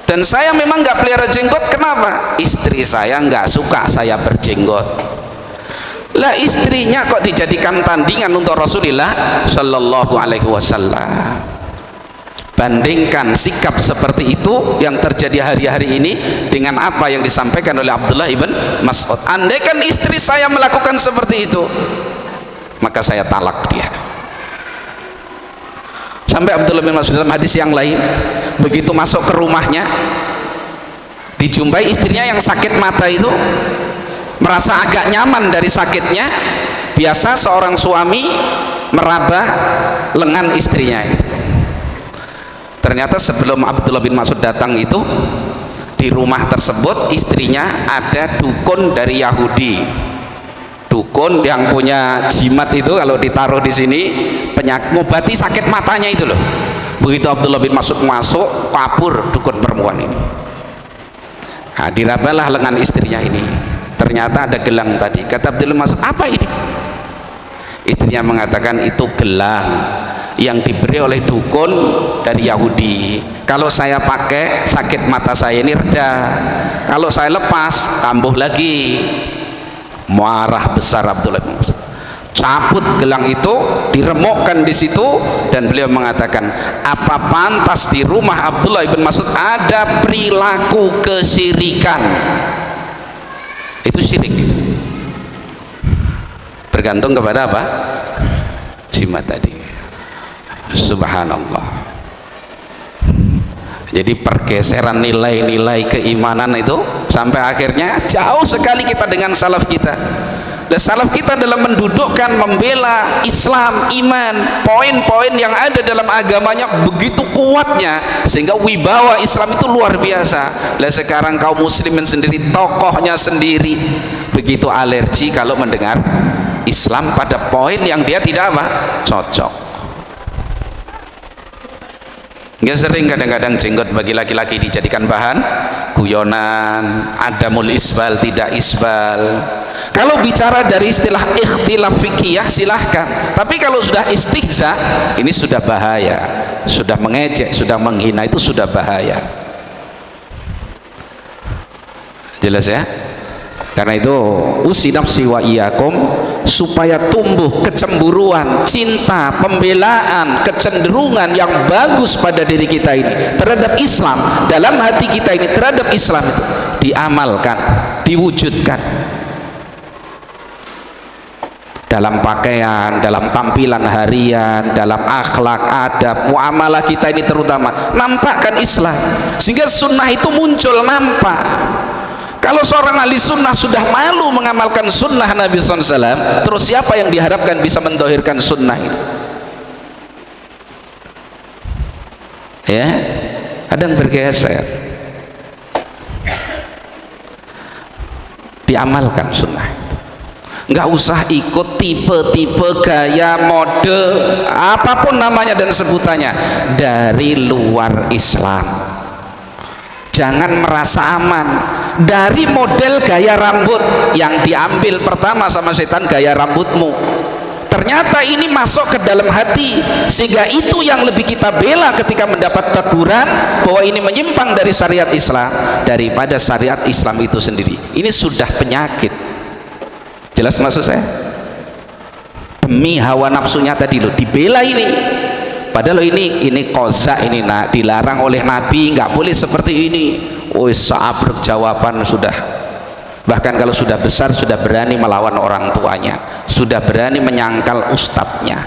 Dan saya memang nggak pelihara jenggot. Kenapa? Istri saya nggak suka saya berjenggot. Lah istrinya kok dijadikan tandingan untuk Rasulullah Shallallahu Alaihi Wasallam. Bandingkan sikap seperti itu yang terjadi hari-hari ini dengan apa yang disampaikan oleh Abdullah ibn Mas'ud. Andaikan istri saya melakukan seperti itu, maka saya talak dia. Sampai Abdullah bin Mas'ud dalam hadis yang lain, begitu masuk ke rumahnya, dijumpai istrinya yang sakit mata itu, merasa agak nyaman dari sakitnya. Biasa seorang suami meraba lengan istrinya itu. Ternyata sebelum Abdullah bin Mas'ud datang itu, di rumah tersebut istrinya ada dukun dari Yahudi. Dukun yang punya jimat itu kalau ditaruh di sini ngobati sakit matanya itu loh. Begitu Abdullah bin Mas'ud masuk, kabur dukun perempuan ini. Nah, dirabalah lengan istrinya ini. Ternyata ada gelang tadi. Kata Abdullah bin Mas'ud, apa ini? Istrinya mengatakan itu gelang yang diberi oleh dukun dari Yahudi. Kalau saya pakai, sakit mata saya ini reda. Kalau saya lepas, kambuh lagi. Marah besar Abdullah bin Mas'ud. Cabut gelang itu, diremukkan di situ, dan beliau mengatakan, apa pantas di rumah Abdullah bin Mas'ud ada perilaku kesyirikan? Itu syirik itu. Bergantung kepada apa? Jimat tadi. Subhanallah. Jadi pergeseran nilai-nilai keimanan itu sampai akhirnya jauh sekali kita dengan salaf kita. Dan salaf kita dalam mendudukkan, membela Islam, iman, poin-poin yang ada dalam agamanya begitu kuatnya sehingga wibawa Islam itu luar biasa. Dan sekarang kaum muslimin sendiri, tokohnya sendiri begitu alergi kalau mendengar Islam pada poin yang dia tidak apa? Cocok. Nggak sering kadang-kadang jenggot bagi laki-laki dijadikan bahan guyonan, adamul isbal, tidak isbal. Kalau bicara dari istilah ikhtilaf fikih silahkan, tapi kalau sudah istihza ini sudah bahaya, sudah mengejek, sudah menghina, itu sudah bahaya. Jelas ya? Karena itu usi nafsi wa iyyakum, supaya tumbuh kecemburuan, cinta, pembelaan, kecenderungan yang bagus pada diri kita ini terhadap Islam, dalam hati kita ini terhadap Islam itu diamalkan, diwujudkan dalam pakaian, dalam tampilan harian, dalam akhlak, adab, muamalah kita ini terutama nampakkan Islam, sehingga sunnah itu muncul nampak. Kalau seorang ahli sunnah sudah malu mengamalkan sunnah Nabi SAW, terus siapa yang diharapkan bisa mendohirkan sunnah ini? Ya, kadang bergeser. Diamalkan sunnah, nggak usah ikut tipe-tipe gaya mode apapun namanya dan sebutannya dari luar Islam. Jangan merasa aman dari model gaya rambut yang diambil pertama sama setan, gaya rambutmu. Ternyata ini masuk ke dalam hati, sehingga itu yang lebih kita bela ketika mendapat teguran bahwa ini menyimpang dari syariat Islam daripada syariat Islam itu sendiri. Ini sudah penyakit. Jelas maksud saya? Demi hawa nafsunya tadi loh dibela ini. Padahal ini kozak, ini dilarang oleh Nabi, nggak boleh seperti ini. Oh, sabrek jawaban sudah. Bahkan kalau sudah besar sudah berani melawan orang tuanya, sudah berani menyangkal ustadznya.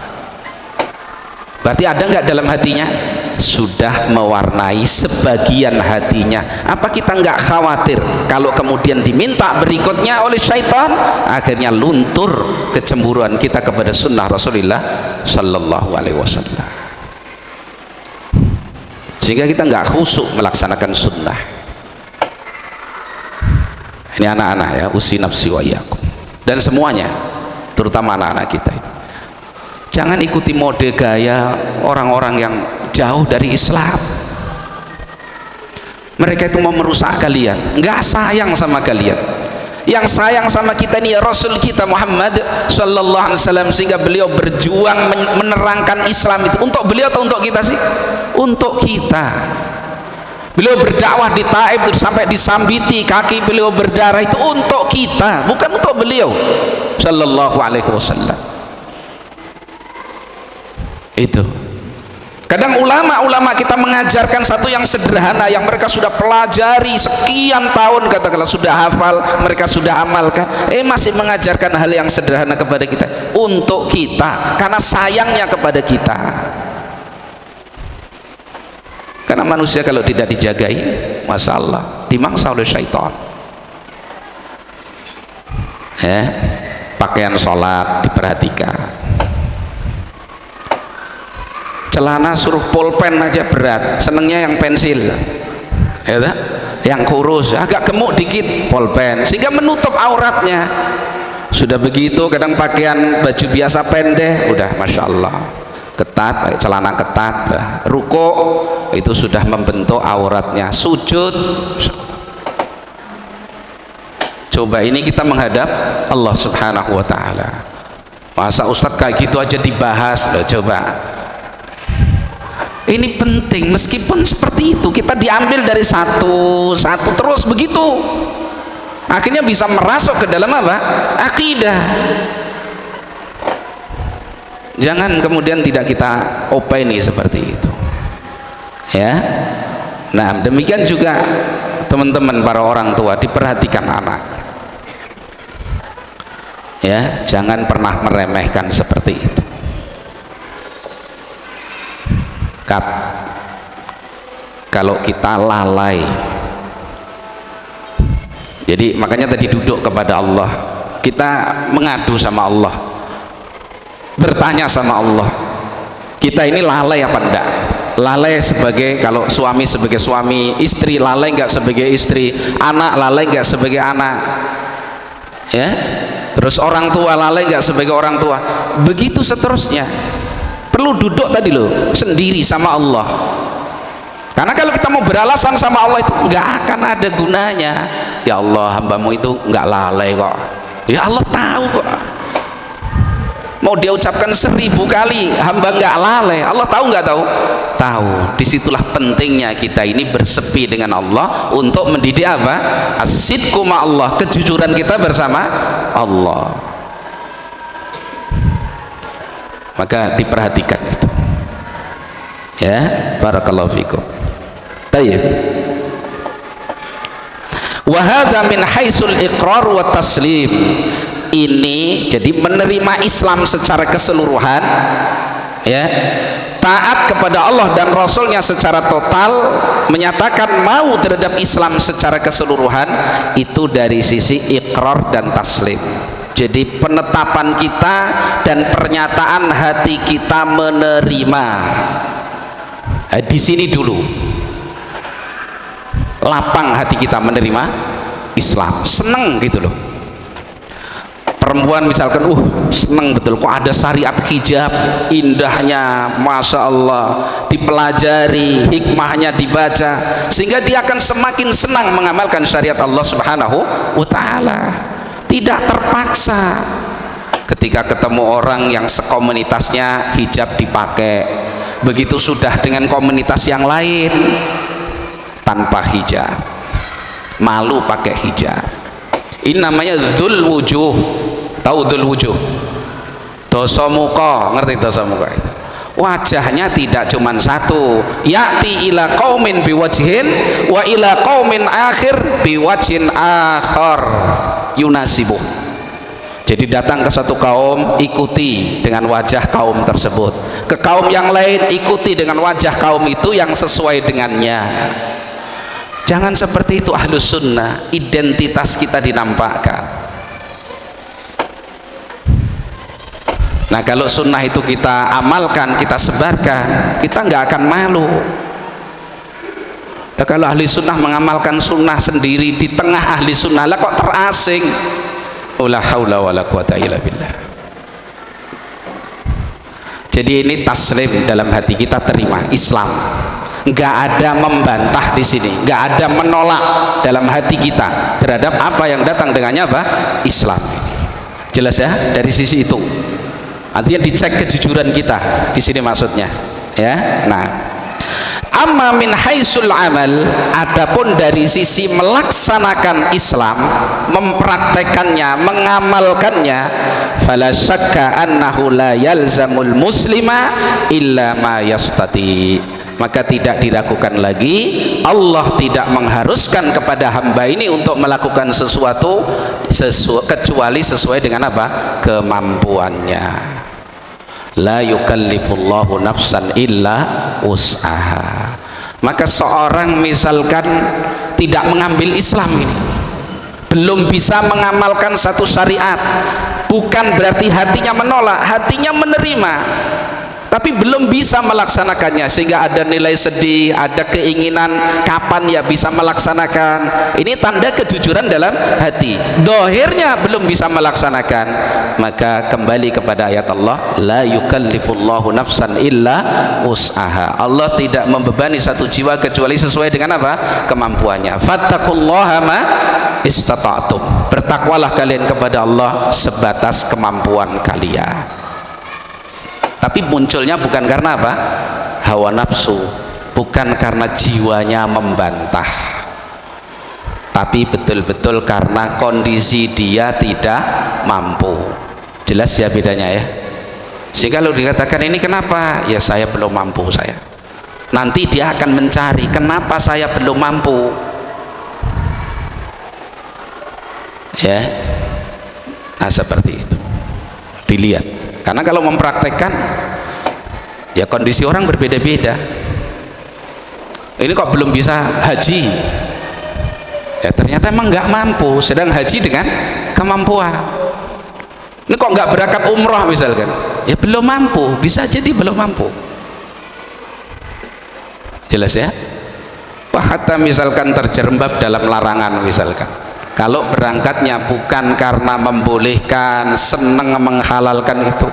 Berarti ada nggak dalam hatinya? Sudah mewarnai sebagian hatinya. Apa kita nggak khawatir kalau kemudian diminta berikutnya oleh syaitan, akhirnya luntur kecemburuan kita kepada sunnah Rasulullah Sallallahu Alaihi Wasallam, sehingga kita nggak khusyuk melaksanakan sunnah. Ini anak-anak ya, usi nafsi wa iyyakum, dan semuanya, terutama anak-anak kita ini. Jangan ikuti mode gaya orang-orang yang jauh dari Islam. Mereka itu mau merusak kalian, nggak sayang sama kalian. Yang sayang sama kita ini ya Rasul kita Muhammad Sallallahu Alaihi Wasallam, sehingga beliau berjuang menerangkan Islam itu. Untuk beliau atau untuk kita sih? Untuk kita. Beliau berdakwah di Taif sampai disambiti, kaki beliau berdarah, itu untuk kita, bukan untuk beliau Sallallahu Alaihi Wasallam. Itu kadang ulama-ulama kita mengajarkan satu yang sederhana yang mereka sudah pelajari sekian tahun, katakanlah sudah hafal, mereka sudah amalkan, masih mengajarkan hal yang sederhana kepada kita, untuk kita, karena sayangnya kepada kita. Karena manusia kalau tidak dijagai, masalah dimangsa oleh syaitan. Pakaian sholat diperhatikan, celana suruh pulpen aja berat, senengnya yang pensil, ya, yang kurus, agak gemuk dikit pulpen, sehingga menutup auratnya. Sudah begitu kadang pakaian baju biasa pendek, udah masya Allah ketat, celana ketat, rukuk itu sudah membentuk auratnya, sujud. Coba ini kita menghadap Allah Subhanahu wa Ta'ala, masa Ustadz kayak gitu aja dibahas? Loh, coba ini penting. Meskipun seperti itu kita diambil dari satu terus begitu, akhirnya bisa merasuk ke dalam apa? Akidah. Jangan kemudian tidak kita openi seperti itu, ya. Nah, demikian juga teman-teman para orang tua, diperhatikan anak, ya. Jangan pernah meremehkan seperti itu. Kalau kita lalai, jadi makanya tadi duduk kepada Allah, kita mengadu sama Allah, bertanya sama Allah, kita ini lalai apa enggak? Lalai sebagai, kalau suami sebagai suami, istri lalai enggak sebagai istri, anak lalai enggak sebagai anak, ya. Terus orang tua lalai enggak sebagai orang tua, begitu seterusnya. Perlu duduk tadi loh sendiri sama Allah, karena kalau kita mau beralasan sama Allah itu nggak akan ada gunanya. Ya Allah, hambamu itu nggak lalai kok. Ya Allah tahu kok, mau dia ucapkan 1000 kali hamba nggak lalai, Allah tahu nggak tahu? Tahu. Disitulah pentingnya kita ini bersepi dengan Allah untuk mendidik apa? As-sidqu ma'allah, kejujuran kita bersama Allah. Maka diperhatikan itu, ya. Barakallahu fikum. Tayyib. Wa hadza min haitsul iqrar wa taslim. Ini jadi menerima Islam secara keseluruhan, ya, taat kepada Allah dan Rasulnya secara total, menyatakan mau terhadap Islam secara keseluruhan, itu dari sisi iqrar dan taslim. Jadi penetapan kita dan pernyataan hati kita menerima. Di sini dulu lapang hati kita menerima Islam, seneng gitu loh. Perempuan misalkan, seneng betul kok ada syariat hijab, indahnya, masya Allah, dipelajari, hikmahnya dibaca, sehingga dia akan semakin senang mengamalkan syariat Allah Subhanahu wa Ta'ala. Tidak terpaksa. Ketika ketemu orang yang sekomunitasnya hijab dipakai, begitu sudah dengan komunitas yang lain tanpa hijab, malu pakai hijab. Ini namanya dzul wujuh. Tahu dzul wujuh? Dosa muka, ngerti dosa muka itu? Wajahnya tidak cuma satu, ya'ti ila qaumin biwajhin wa ila qaumin akhir biwajhin akhar yunasibuh. Jadi datang ke satu kaum, ikuti dengan wajah kaum tersebut, ke kaum yang lain ikuti dengan wajah kaum itu yang sesuai dengannya. Jangan seperti itu. Ahlus sunnah, identitas kita dinampakkan. Nah, kalau sunnah itu kita amalkan, kita sebarkan, kita nggak akan malu. Nah, kalau ahli sunnah mengamalkan sunnah sendiri di tengah ahli sunnah, lah kok terasing? La haula wala quwata illa billah. Jadi ini taslim, dalam hati kita terima Islam. Nggak ada membantah di sini, nggak ada menolak dalam hati kita terhadap apa yang datang dengannya apa? Islam. Jelas ya dari sisi itu. Artinya dicek kejujuran kita di sini maksudnya, ya. Nah, amma min haitsul amal, adapun dari sisi melaksanakan Islam, mempraktekannya, mengamalkannya, fala syakka annahu la yalzamul muslima illa ma yastati. Maka tidak diragukan lagi, Allah tidak mengharuskan kepada hamba ini untuk melakukan sesuatu kecuali sesuai dengan apa? Kemampuannya. La yukallifullahu nafsan illa wus'aha. Maka seorang misalkan tidak mengambil Islam ini, belum bisa mengamalkan satu syariat, bukan berarti hatinya menolak, hatinya menerima, tapi belum bisa melaksanakannya, sehingga ada nilai sedih, ada keinginan kapan ya bisa melaksanakan. Ini tanda kejujuran dalam hati. Dohirnya belum bisa melaksanakan, maka kembali kepada ayat Allah, la yukallifullahu nafsan illa wus'aha. Allah tidak membebani satu jiwa kecuali sesuai dengan apa? Kemampuannya. Fattaqullaha ma istata'tum. Bertakwalah kalian kepada Allah sebatas kemampuan kalian. Tapi munculnya bukan karena apa? Hawa nafsu, bukan karena jiwanya membantah, tapi betul-betul karena kondisi dia tidak mampu. Jelas ya bedanya ya. Sehingga kalau dikatakan ini kenapa? Ya saya belum mampu saya. Nanti dia akan mencari kenapa saya belum mampu. Ya. Nah seperti itu. Dilihat. Karena kalau mempraktekkan, ya kondisi orang berbeda-beda. Ini kok belum bisa haji, ya ternyata emang nggak mampu, sedang haji dengan kemampuan. Ini kok nggak berangkat umroh misalkan, ya belum mampu, bisa jadi belum mampu. Jelas ya. Wah, hatta misalkan terjerembab dalam larangan misalkan, kalau berangkatnya bukan karena membolehkan, senang menghalalkan itu,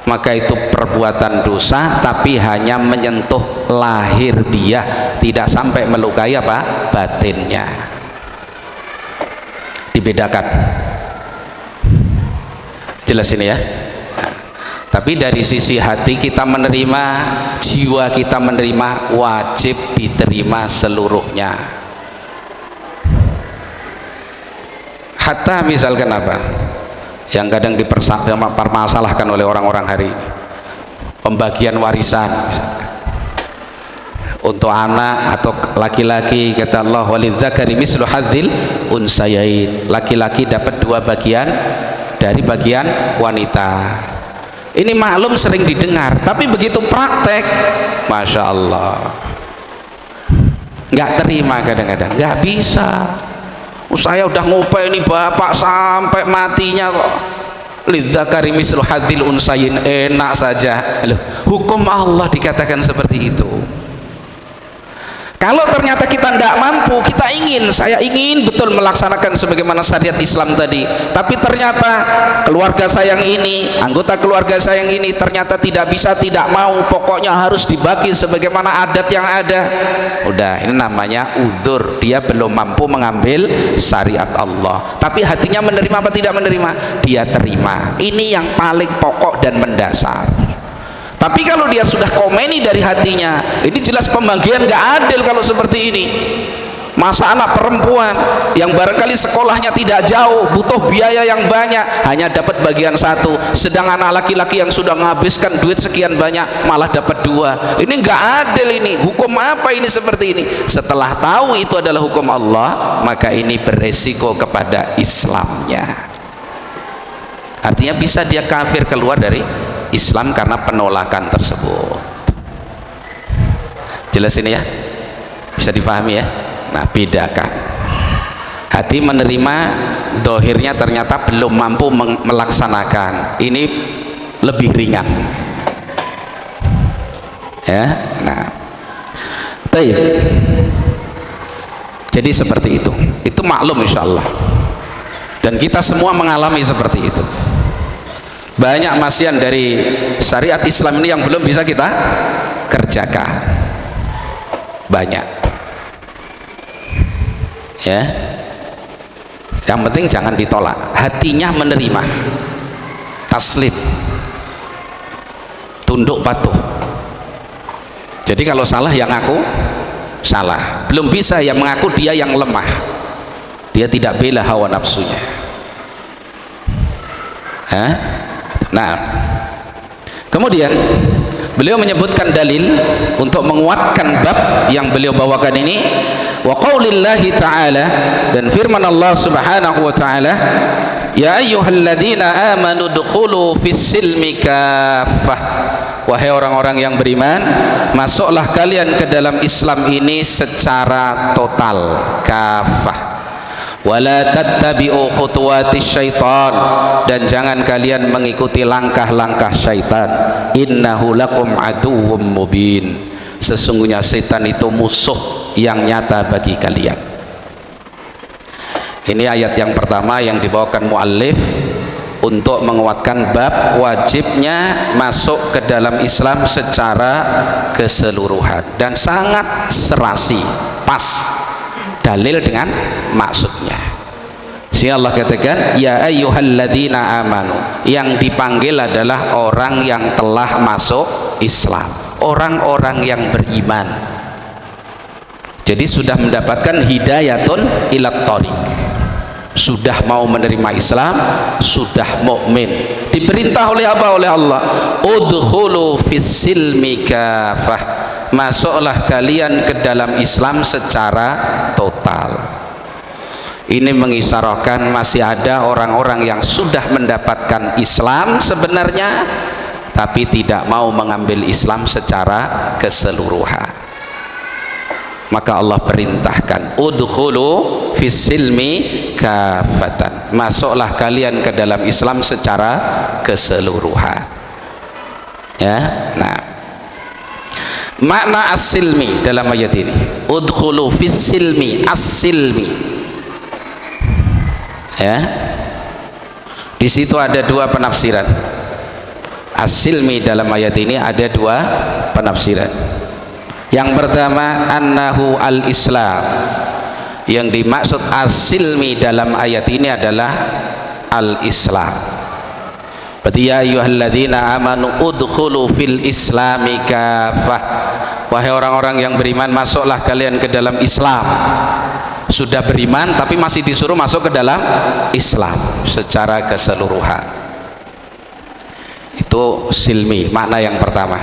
maka itu perbuatan dosa, tapi hanya menyentuh lahir dia, tidak sampai melukai apa? Batinnya. Dibedakan. Jelas ini ya. Tapi dari sisi hati kita menerima, jiwa kita menerima, wajib diterima seluruhnya. Hatta misalkan apa yang kadang dipermasalahkan oleh orang-orang hari ini, pembagian warisan misalkan. Untuk anak atau laki-laki, kata Allah, walidzakari mislu hadzil unsayain, laki-laki dapat 2 bagian dari bagian wanita. Ini maklum sering didengar, tapi begitu praktek, Masya Allah, nggak terima kadang-kadang, nggak bisa. Saya udah ngopeni bapak sampai matinya kok. Lidzakari mislu hadzil unsayin, enak saja. Loh, hukum Allah dikatakan seperti itu. Kalau ternyata kita tidak mampu, saya ingin betul melaksanakan sebagaimana syariat Islam tadi, tapi ternyata keluarga saya yang ini, anggota keluarga saya yang ini ternyata tidak bisa, tidak mau, pokoknya harus dibagi sebagaimana adat yang ada. Udah, ini namanya uzur, dia belum mampu mengambil syariat Allah, tapi hatinya menerima apa tidak menerima? Dia terima. Ini yang paling pokok dan mendasar. Tapi kalau dia sudah komeni dari hatinya, ini jelas pembagian gak adil kalau seperti ini. Masa anak perempuan yang barangkali sekolahnya tidak jauh, butuh biaya yang banyak, hanya dapat bagian satu, sedang anak laki-laki yang sudah menghabiskan duit sekian banyak malah dapat dua. Ini gak adil ini. Hukum apa ini seperti ini? Setelah tahu itu adalah hukum Allah, maka ini beresiko kepada Islamnya. Artinya bisa dia kafir, keluar dari Islam karena penolakan tersebut. Jelas ini ya? Bisa difahami ya? Nah, bedakan. Hati menerima, dohirnya ternyata belum mampu melaksanakan. Ini lebih ringan. Ya, nah. Baik. Jadi seperti itu. Itu maklum insya Allah. Dan kita semua mengalami seperti itu. Banyak masian dari syariat Islam ini yang belum bisa kita kerjakan, banyak ya. Yang penting jangan ditolak, hatinya menerima, taslim, tunduk patuh. Jadi kalau salah yang ngaku salah, belum bisa yang mengaku dia yang lemah, dia tidak bela hawa nafsunya. Nah, kemudian beliau menyebutkan dalil untuk menguatkan bab yang beliau bawakan ini, wa qaulillahi ta'ala, dan firman Allah subhanahu wa ta'ala, ya ayyuhalladzina amanu dukhulu fis silmi kaffah, wahai orang-orang yang beriman, masuklah kalian ke dalam Islam ini secara total, kaffah. Wala tattabi'u khutuwatis syaitan, dan jangan kalian mengikuti langkah-langkah syaitan. Innahu lakum aduwwum mubin, sesungguhnya setan itu musuh yang nyata bagi kalian. Ini ayat yang pertama yang dibawakan muallif untuk menguatkan bab wajibnya masuk ke dalam Islam secara keseluruhan, dan sangat serasi, pas dalil dengan maksudnya. Sehingga Allah katakan ya ayyuhalladzina amanu, yang dipanggil adalah orang yang telah masuk Islam, orang-orang yang beriman. Jadi sudah mendapatkan hidayatun ilat thoriq, sudah mau menerima Islam, sudah mukmin, diperintah oleh apa? Oleh Allah, udkhulu fis silmi kafah, masuklah kalian ke dalam Islam secara total. Ini mengisyaratkan masih ada orang-orang yang sudah mendapatkan Islam sebenarnya, tapi tidak mau mengambil Islam secara keseluruhan. Maka Allah perintahkan udkhulu fis silmi kafatan, masuklah kalian ke dalam Islam secara keseluruhan. Ya, nah, makna as-silmi dalam ayat ini, udkhulu fis silmi, as-silmi. Ya, di situ ada dua penafsiran. As-silmi dalam ayat ini ada dua penafsiran. Yang pertama, annahu al-Islam, yang dimaksud as-silmi dalam ayat ini adalah al-Islam. Berarti ya ayyuhalladzina amanu udkhulu fil islami kafah, wahai orang-orang yang beriman, masuklah kalian ke dalam Islam. Sudah beriman tapi masih disuruh masuk ke dalam Islam secara keseluruhan. Itu silmi, makna yang pertama.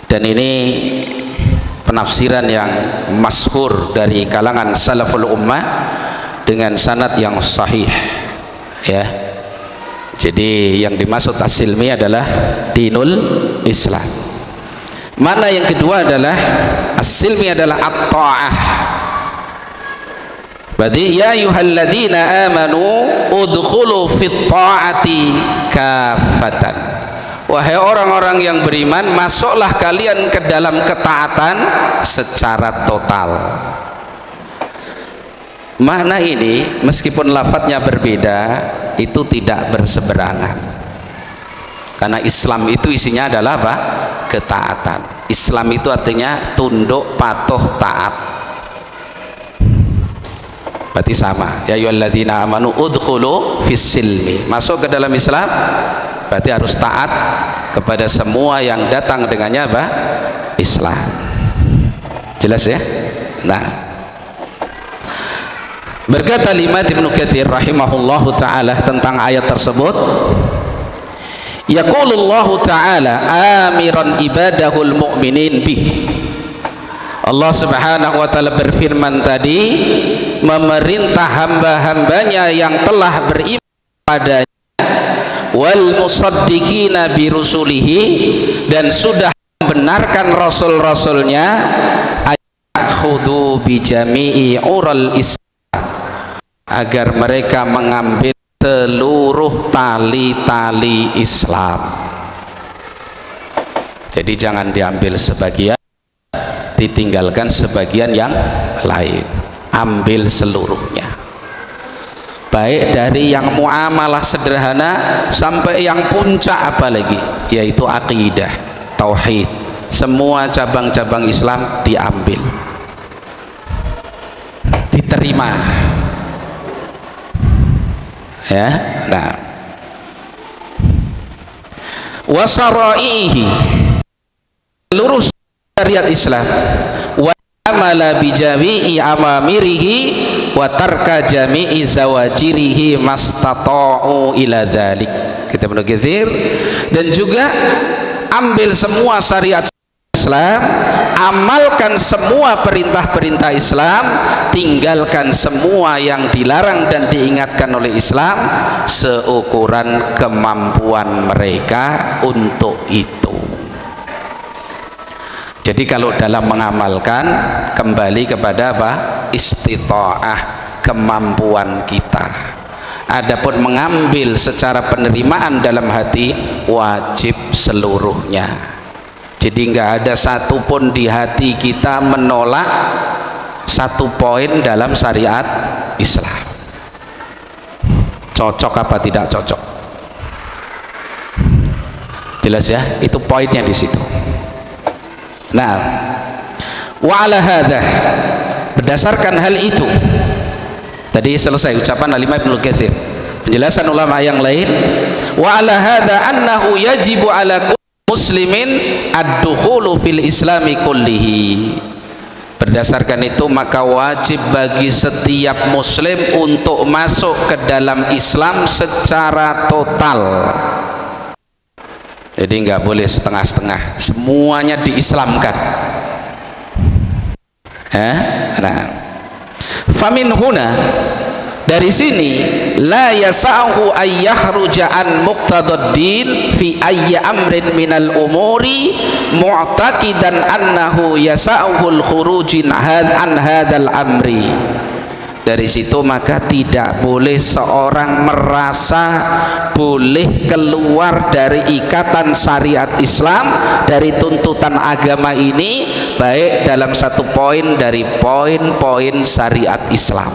Dan ini penafsiran yang masyhur dari kalangan salaful ummah dengan sanad yang sahih, ya. Jadi yang dimaksud as-silmi adalah dinul Islam. Makna yang kedua adalah as-silmi adalah at-ta'ah. Berarti ya ayyuhalladzina amanu udkhulu fit ta'ati kafatan. Wahai orang-orang yang beriman, masuklah kalian ke dalam ketaatan secara total. Makna ini meskipun lafadznya berbeda, itu tidak berseberangan. Karena Islam itu isinya adalah apa? Ketaatan. Islam itu artinya tunduk, patuh, taat. Berarti sama. Ya ayyuhalladzina amanu udkhulu fis silmi. Masuk ke dalam Islam berarti harus taat kepada semua yang datang dengannya apa? Islam. Jelas ya? Nah, berkata Imam Ibnu Katsir rahimahullahu taala tentang ayat tersebut, yaqulullahu taala amiran ibadahul mu'minin bih. Allah Subhanahu wa taala berfirman tadi, memerintah hamba-hambanya yang telah beriman padanya, wal musaddiqina bi rusulihi, dan sudah membenarkan rasul-rasulnya, ayakhudhu bi jami'i ural Islam, agar mereka mengambil seluruh tali-tali Islam. Jadi jangan diambil sebagian, ditinggalkan sebagian yang lain, ambil seluruhnya, baik dari yang muamalah sederhana sampai yang puncak apalagi, yaitu akidah, tauhid, semua cabang-cabang Islam diambil, diterima ya. Nah, wasara'ihi, seluruh syariat Islam, wa amala bi jami'i amamirihi wa tarka jami'i zawajirihi mastata'u ila dzalik. Kita menukir, dan juga ambil semua syariat Islam, amalkan semua perintah-perintah Islam, tinggalkan semua yang dilarang dan diingatkan oleh Islam seukuran kemampuan mereka untuk itu. Jadi kalau dalam mengamalkan kembali kepada apa? Istita'ah, kemampuan kita. Adapun mengambil secara penerimaan dalam hati, wajib seluruhnya. Jadi nggak ada satupun di hati kita menolak satu poin dalam syariat Islam. Cocok apa tidak cocok? Jelas ya, itu poinnya di situ. Nah, wa ala hadza, berdasarkan hal itu, tadi selesai ucapan Imam Ibnu Katsir, penjelasan ulama yang lain, wa ala hadza annahu yajibu ala muslimin ad-dukhulu fil islami kullihi. Berdasarkan itu maka wajib bagi setiap muslim untuk masuk ke dalam Islam secara total. Jadi nggak boleh setengah-setengah, semuanya diislamkan. Nah, famin huna, dari sini, la yasa'hu ay yakhruja an muqtadad din fi ayyi amrin minal umuri mu'taqidan annahu yasa'hu al-khurujin an hadzal amri. Dari situ maka tidak boleh seorang merasa boleh keluar dari ikatan syariat Islam, dari tuntutan agama ini, baik dalam satu poin dari poin-poin syariat Islam.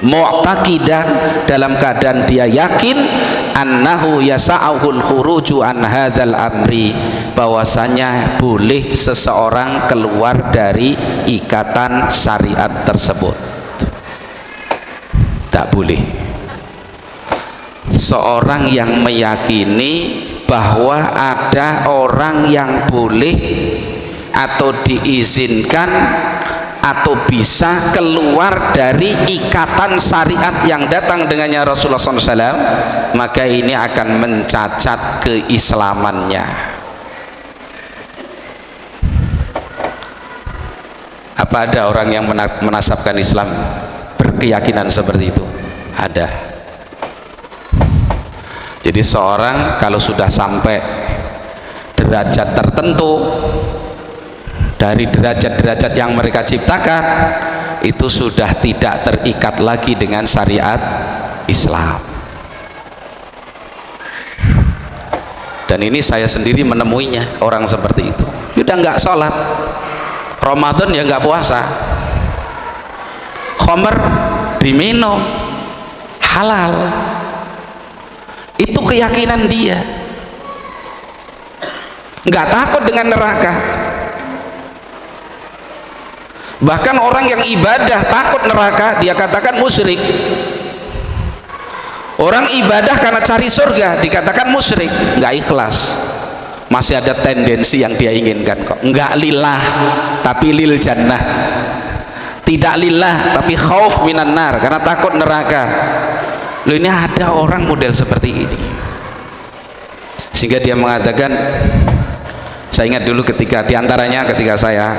Mu'taqidan, dalam keadaan dia yakin, annahu yasa'ul khuruju an hadzal amri, bahwasanya boleh seseorang keluar dari ikatan syariat tersebut. Tak boleh seorang yang meyakini bahwa ada orang yang boleh atau diizinkan atau bisa keluar dari ikatan syariat yang datang dengannya Rasulullah SAW, maka ini akan mencacat keislamannya. Apa ada orang yang menasabkan Islam berkeyakinan seperti itu? Ada. Jadi seorang kalau sudah sampai derajat tertentu dari derajat-derajat yang mereka ciptakan, itu sudah tidak terikat lagi dengan syariat Islam. Dan ini saya sendiri menemuinya, orang seperti itu udah nggak sholat Ramadan, ya nggak puasa, khamr diminum halal, itu keyakinan dia, nggak takut dengan neraka. Bahkan orang yang ibadah takut neraka dia katakan musyrik. Orang ibadah karena cari surga dikatakan musyrik, nggak ikhlas. Masih ada tendensi yang dia inginkan kok, nggak lillah tapi lil jannah, tidak lillah tapi khauf minan nar, karena takut neraka. Loh, ini ada orang model seperti ini, sehingga dia mengatakan, saya ingat dulu ketika diantaranya ketika saya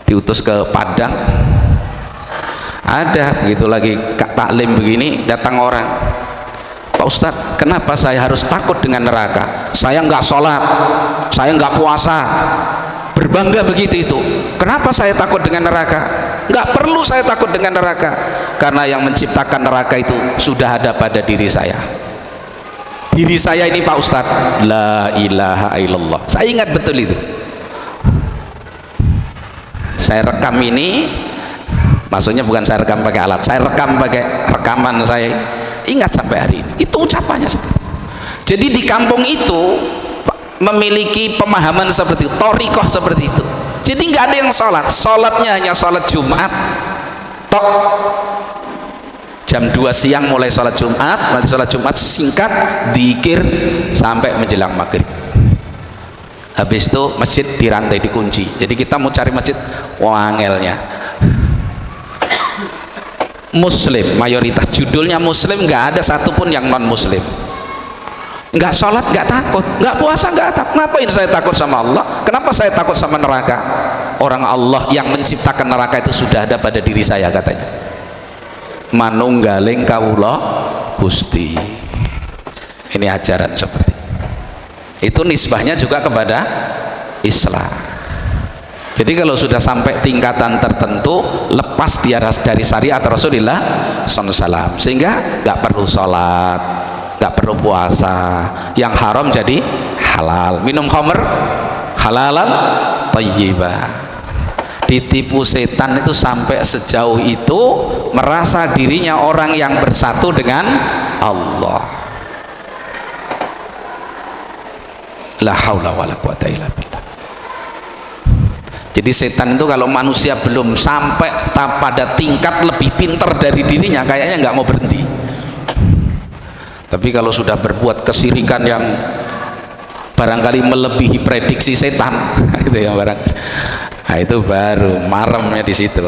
diutus ke Padang, ada begitu lagi taklim begini, datang orang, Pak Ustadz, kenapa saya harus takut dengan neraka? Saya nggak sholat, saya nggak puasa, berbangga begitu itu. Kenapa saya takut dengan neraka? Nggak perlu saya takut dengan neraka, karena yang menciptakan neraka itu sudah ada pada diri saya. Diri saya ini Pak Ustadz, la ilaha illallah. Saya ingat betul itu. Saya rekam ini, maksudnya bukan saya rekam pakai alat, saya rekam pakai rekaman saya, ingat sampai hari ini itu ucapannya. Jadi di kampung itu memiliki pemahaman seperti itu, thoriqah seperti itu. Jadi nggak ada yang sholat, sholatnya hanya sholat Jumat tok, jam 2 siang mulai sholat Jumat, nanti sholat Jumat singkat, dzikir sampai menjelang maghrib. Habis itu masjid dirantai, dikunci. Jadi kita mau cari masjid, wangelnya. Muslim mayoritas, judulnya Muslim, nggak ada satupun yang non Muslim. Nggak sholat, nggak takut, nggak puasa, nggak takut. Ngapain saya takut sama Allah? Kenapa saya takut sama neraka? Orang Allah yang menciptakan neraka itu sudah ada pada diri saya, katanya. Manunggaling kawula Gusti. Ini ajaran seperti itu nisbahnya juga kepada Islam. Jadi kalau sudah sampai tingkatan tertentu, lepas dia dari syariat Rasulullah SAW, sehingga nggak perlu sholat, nggak perlu puasa, yang haram jadi halal, minum khamr halalan thayyibah. Ditipu setan itu sampai sejauh itu, merasa dirinya orang yang bersatu dengan Allah. La haula wala quwata illa billah. Jadi setan itu kalau manusia belum sampai pada tingkat lebih pintar dari dirinya, kayaknya nggak mau berhenti. Tapi kalau sudah berbuat kesirikan yang barangkali melebihi prediksi setan, itu yang nah, itu baru maremnya di situ.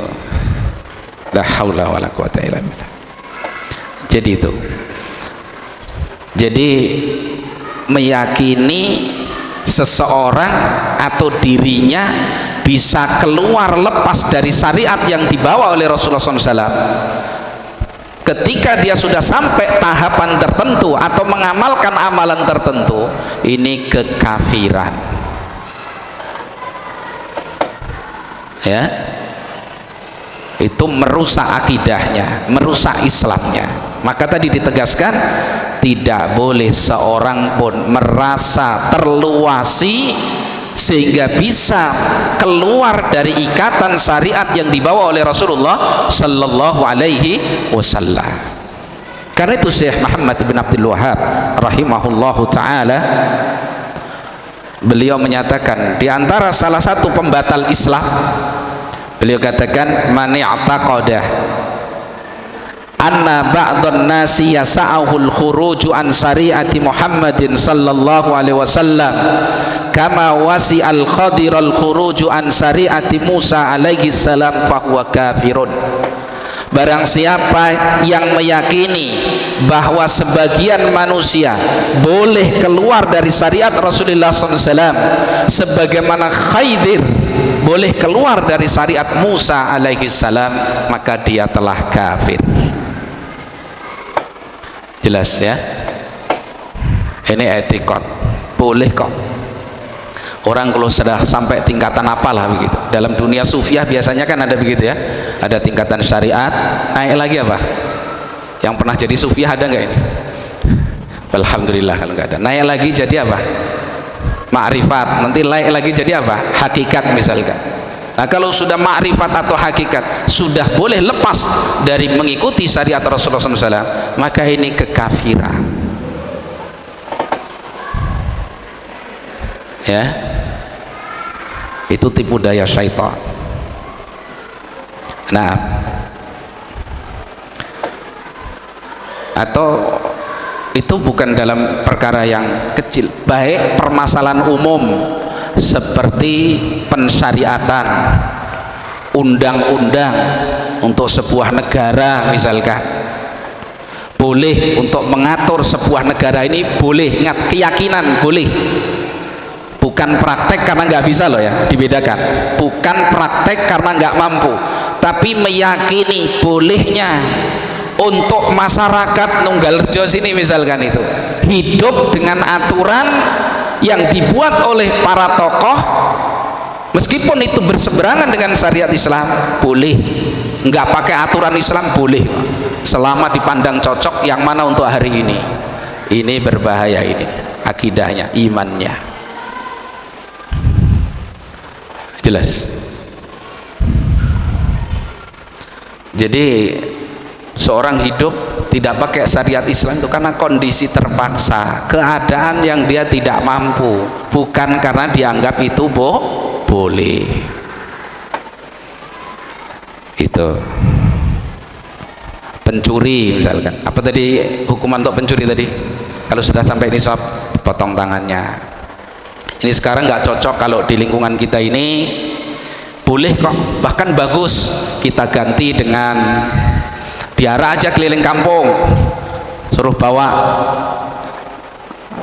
La haula wala quwata illa billah. Jadi itu. Jadi meyakini seseorang atau dirinya bisa keluar lepas dari syariat yang dibawa oleh Rasulullah SAW ketika dia sudah sampai tahapan tertentu atau mengamalkan amalan tertentu, ini kekafiran, ya, itu merusak akidahnya, merusak Islamnya. Maka tadi ditegaskan, tidak boleh seorang pun merasa terluasi sehingga bisa keluar dari ikatan syariat yang dibawa oleh Rasulullah Sallallahu Alaihi Wasallam. Karena itu Syekh Muhammad bin Abdul Wahhab rahimahullahu taala, beliau menyatakan di antara salah satu pembatal Islam, beliau katakan, man i'taqada anna ba'dhan nasi yasa'ahul khuruju an syariati Muhammadin sallallahu alaihi wasallam kama wasi'al khadiral khuruju an syariati Musa alaihi salam fahuwa kafirun. Barang siapa yang meyakini bahwa sebagian manusia boleh keluar dari syariat Rasulullah SAW sebagaimana Khidir boleh keluar dari syariat Musa alaihi salam, maka dia telah kafir. Jelas ya. Ini etikot, boleh kok. Orang kalau sudah sampai tingkatan apalah begitu. Dalam dunia sufiah biasanya kan ada begitu ya. Ada tingkatan syariat, naik lagi apa? Yang pernah jadi sufiah ada nggak ini? Alhamdulillah kalau nggak ada. Naik lagi jadi apa? Ma'rifat. Nanti naik lagi jadi apa? Hakikat misalkan. Nah kalau sudah ma'rifat atau hakikat sudah boleh lepas dari mengikuti syariat Rasulullah SAW, maka ini kekafiran. Ya, itu tipu daya syaitan. Nah, atau itu bukan dalam perkara yang kecil, baik permasalahan umum seperti pensyariatan, undang-undang untuk sebuah negara misalkan, boleh untuk mengatur sebuah negara ini, boleh, ingat keyakinan boleh, bukan praktek karena nggak bisa loh ya, dibedakan, bukan praktek karena nggak mampu, tapi meyakini bolehnya untuk masyarakat Nunggalrejo sini misalkan itu hidup dengan aturan yang dibuat oleh para tokoh, meskipun itu berseberangan dengan syariat Islam, boleh. Nggak pakai aturan Islam boleh, selama dipandang cocok. Yang mana untuk hari ini berbahaya, ini akidahnya, imannya. Jelas. Jadi seorang hidup tidak pakai syariat Islam itu karena kondisi terpaksa, keadaan yang dia tidak mampu, bukan karena dianggap itu boleh. Itu pencuri misalkan, apa tadi hukuman untuk pencuri tadi? Kalau sudah sampai nisab, potong tangannya. Ini sekarang nggak cocok kalau di lingkungan kita ini, boleh kok, bahkan bagus kita ganti dengan diarah aja keliling kampung, suruh bawa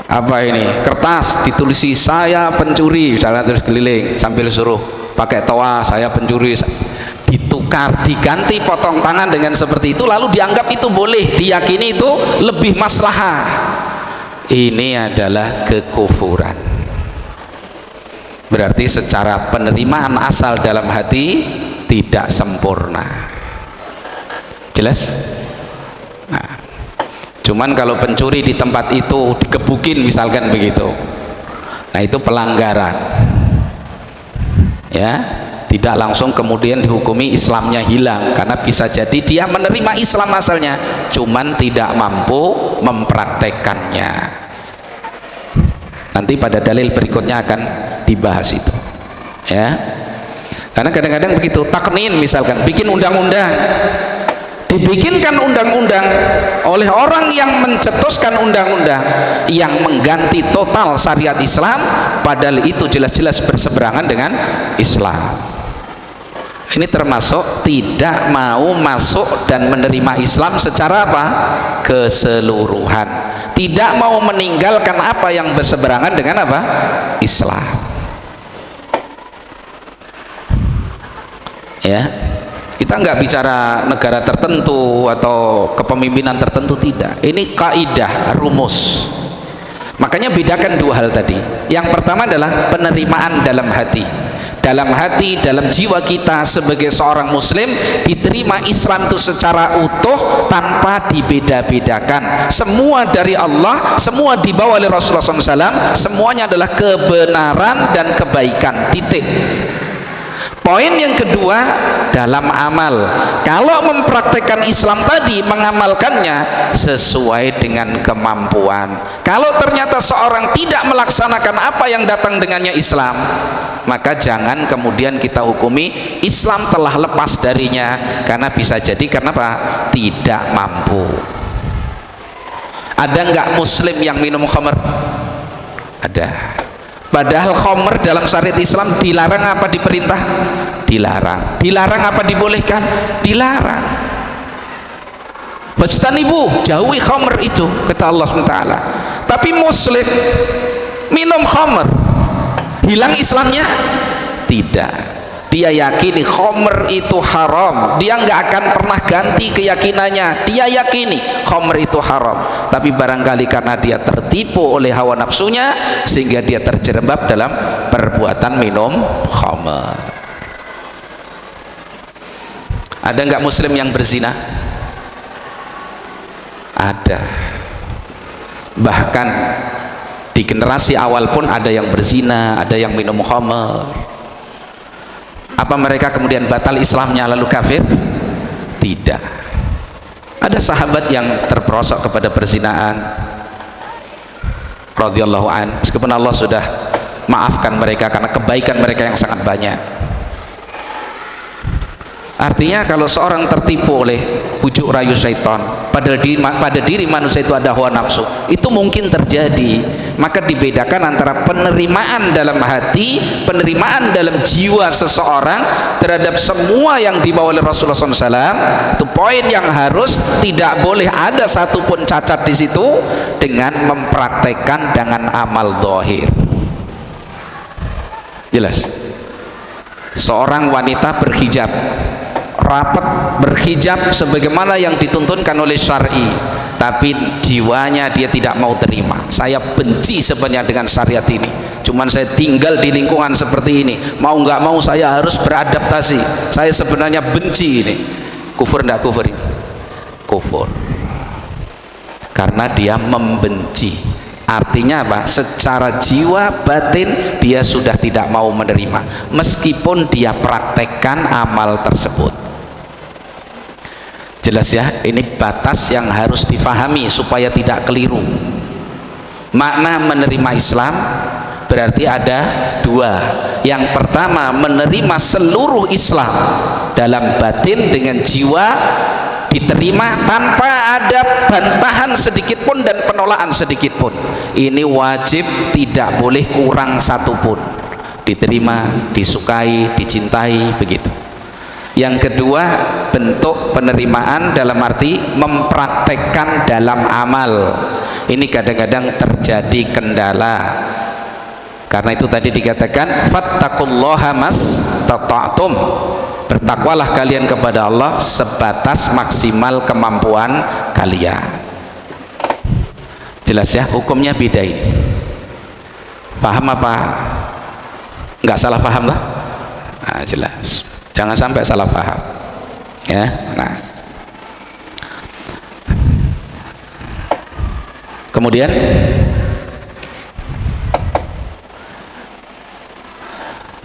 apa ini, kertas ditulisi saya pencuri misalnya, terus keliling sambil suruh pakai toa saya pencuri, ditukar, diganti potong tangan dengan seperti itu, lalu dianggap itu boleh, diyakini itu lebih maslahah. Ini adalah kekufuran. Berarti secara penerimaan asal dalam hati tidak sempurna. Jelas? Nah, cuman kalau pencuri di tempat itu digebukin misalkan begitu, nah itu pelanggaran ya, tidak langsung kemudian dihukumi Islamnya hilang, karena bisa jadi dia menerima Islam asalnya cuman tidak mampu mempraktekannya. Nanti pada dalil berikutnya akan dibahas itu ya, karena kadang-kadang begitu, taknin misalkan, bikin undang-undang, dibikinkan undang-undang oleh orang yang mencetuskan undang-undang yang mengganti total syariat Islam, padahal itu jelas-jelas berseberangan dengan Islam. Ini termasuk tidak mau masuk dan menerima Islam secara apa? Keseluruhan, tidak mau meninggalkan apa yang berseberangan dengan apa? Islam. Ya, kita nggak bicara negara tertentu atau kepemimpinan tertentu, tidak. Ini kaidah, rumus. Makanya bedakan dua hal tadi. Yang pertama adalah penerimaan dalam hati. Dalam hati, dalam jiwa kita sebagai seorang muslim, diterima Islam itu secara utuh tanpa dibeda-bedakan. Semua dari Allah, semua dibawa oleh Rasulullah SAW, semuanya adalah kebenaran dan kebaikan, titik. Poin yang kedua, dalam amal, kalau mempraktekkan Islam tadi, mengamalkannya sesuai dengan kemampuan. Kalau ternyata seorang tidak melaksanakan apa yang datang dengannya Islam, maka jangan kemudian kita hukumi Islam telah lepas darinya, karena bisa jadi karena apa? Tidak mampu. Ada nggak muslim yang minum khamr? Ada. Padahal khamr dalam syariat Islam dilarang apa diperintah? Dilarang. Dilarang apa dibolehkan? Dilarang. Wajtanibu, jauhi khamr itu, kata Allah SWT. Tapi muslim minum khamr, hilang Islamnya? Tidak. dia yakini khamr itu haram, dia nggak akan pernah ganti keyakinannya, dia yakini khamr itu haram, tapi barangkali karena dia tertipu oleh hawa nafsunya sehingga dia terjerembab dalam perbuatan minum khamr. Ada nggak muslim yang berzina? Ada. Bahkan di generasi awal pun ada yang berzina, ada yang minum khamr. Apa mereka kemudian batal Islamnya lalu kafir? Tidak. Ada sahabat yang terperosok kepada perzinaan radhiyallahu an, meskipun Allah sudah maafkan mereka karena kebaikan mereka yang sangat banyak. Artinya kalau seorang tertipu oleh bujuk rayu syaitan, pada diri manusia itu ada hawa nafsu, itu mungkin terjadi. Maka dibedakan antara penerimaan dalam hati, penerimaan dalam jiwa seseorang terhadap semua yang dibawa oleh Rasulullah SAW. Itu poin yang harus tidak boleh ada satupun cacat di situ, dengan mempraktekkan dengan amal zahir. Jelas? Seorang wanita berhijab, rapat berhijab sebagaimana yang dituntunkan oleh syar'i, tapi jiwanya dia tidak mau terima. Saya benci sebenarnya dengan syariat ini, cuman saya tinggal di lingkungan seperti ini, mau nggak mau saya harus beradaptasi. Saya sebenarnya benci ini. Kufur enggak kufur ini? Kufur, karena dia membenci. Artinya apa? Secara jiwa batin dia sudah tidak mau menerima, meskipun dia praktekkan amal tersebut. Jelas ya, ini batas yang harus difahami supaya tidak keliru. Makna menerima Islam berarti ada dua. Yang pertama, menerima seluruh Islam dalam batin dengan jiwa, diterima tanpa ada bantahan sedikit pun dan penolakan sedikit pun. Ini wajib, tidak boleh kurang satupun. Diterima, disukai, dicintai, begitu. Yang kedua, bentuk penerimaan dalam arti mempraktekkan dalam amal. Ini kadang-kadang terjadi kendala. Karena itu tadi dikatakan fattaqullaha mastata'tum, bertakwalah kalian kepada Allah sebatas maksimal kemampuan kalian. Jelas ya, hukumnya beda ini. Paham apa? Nggak salah paham lah? Nah, jelas. Jangan sampai salah paham, ya. Nah, kemudian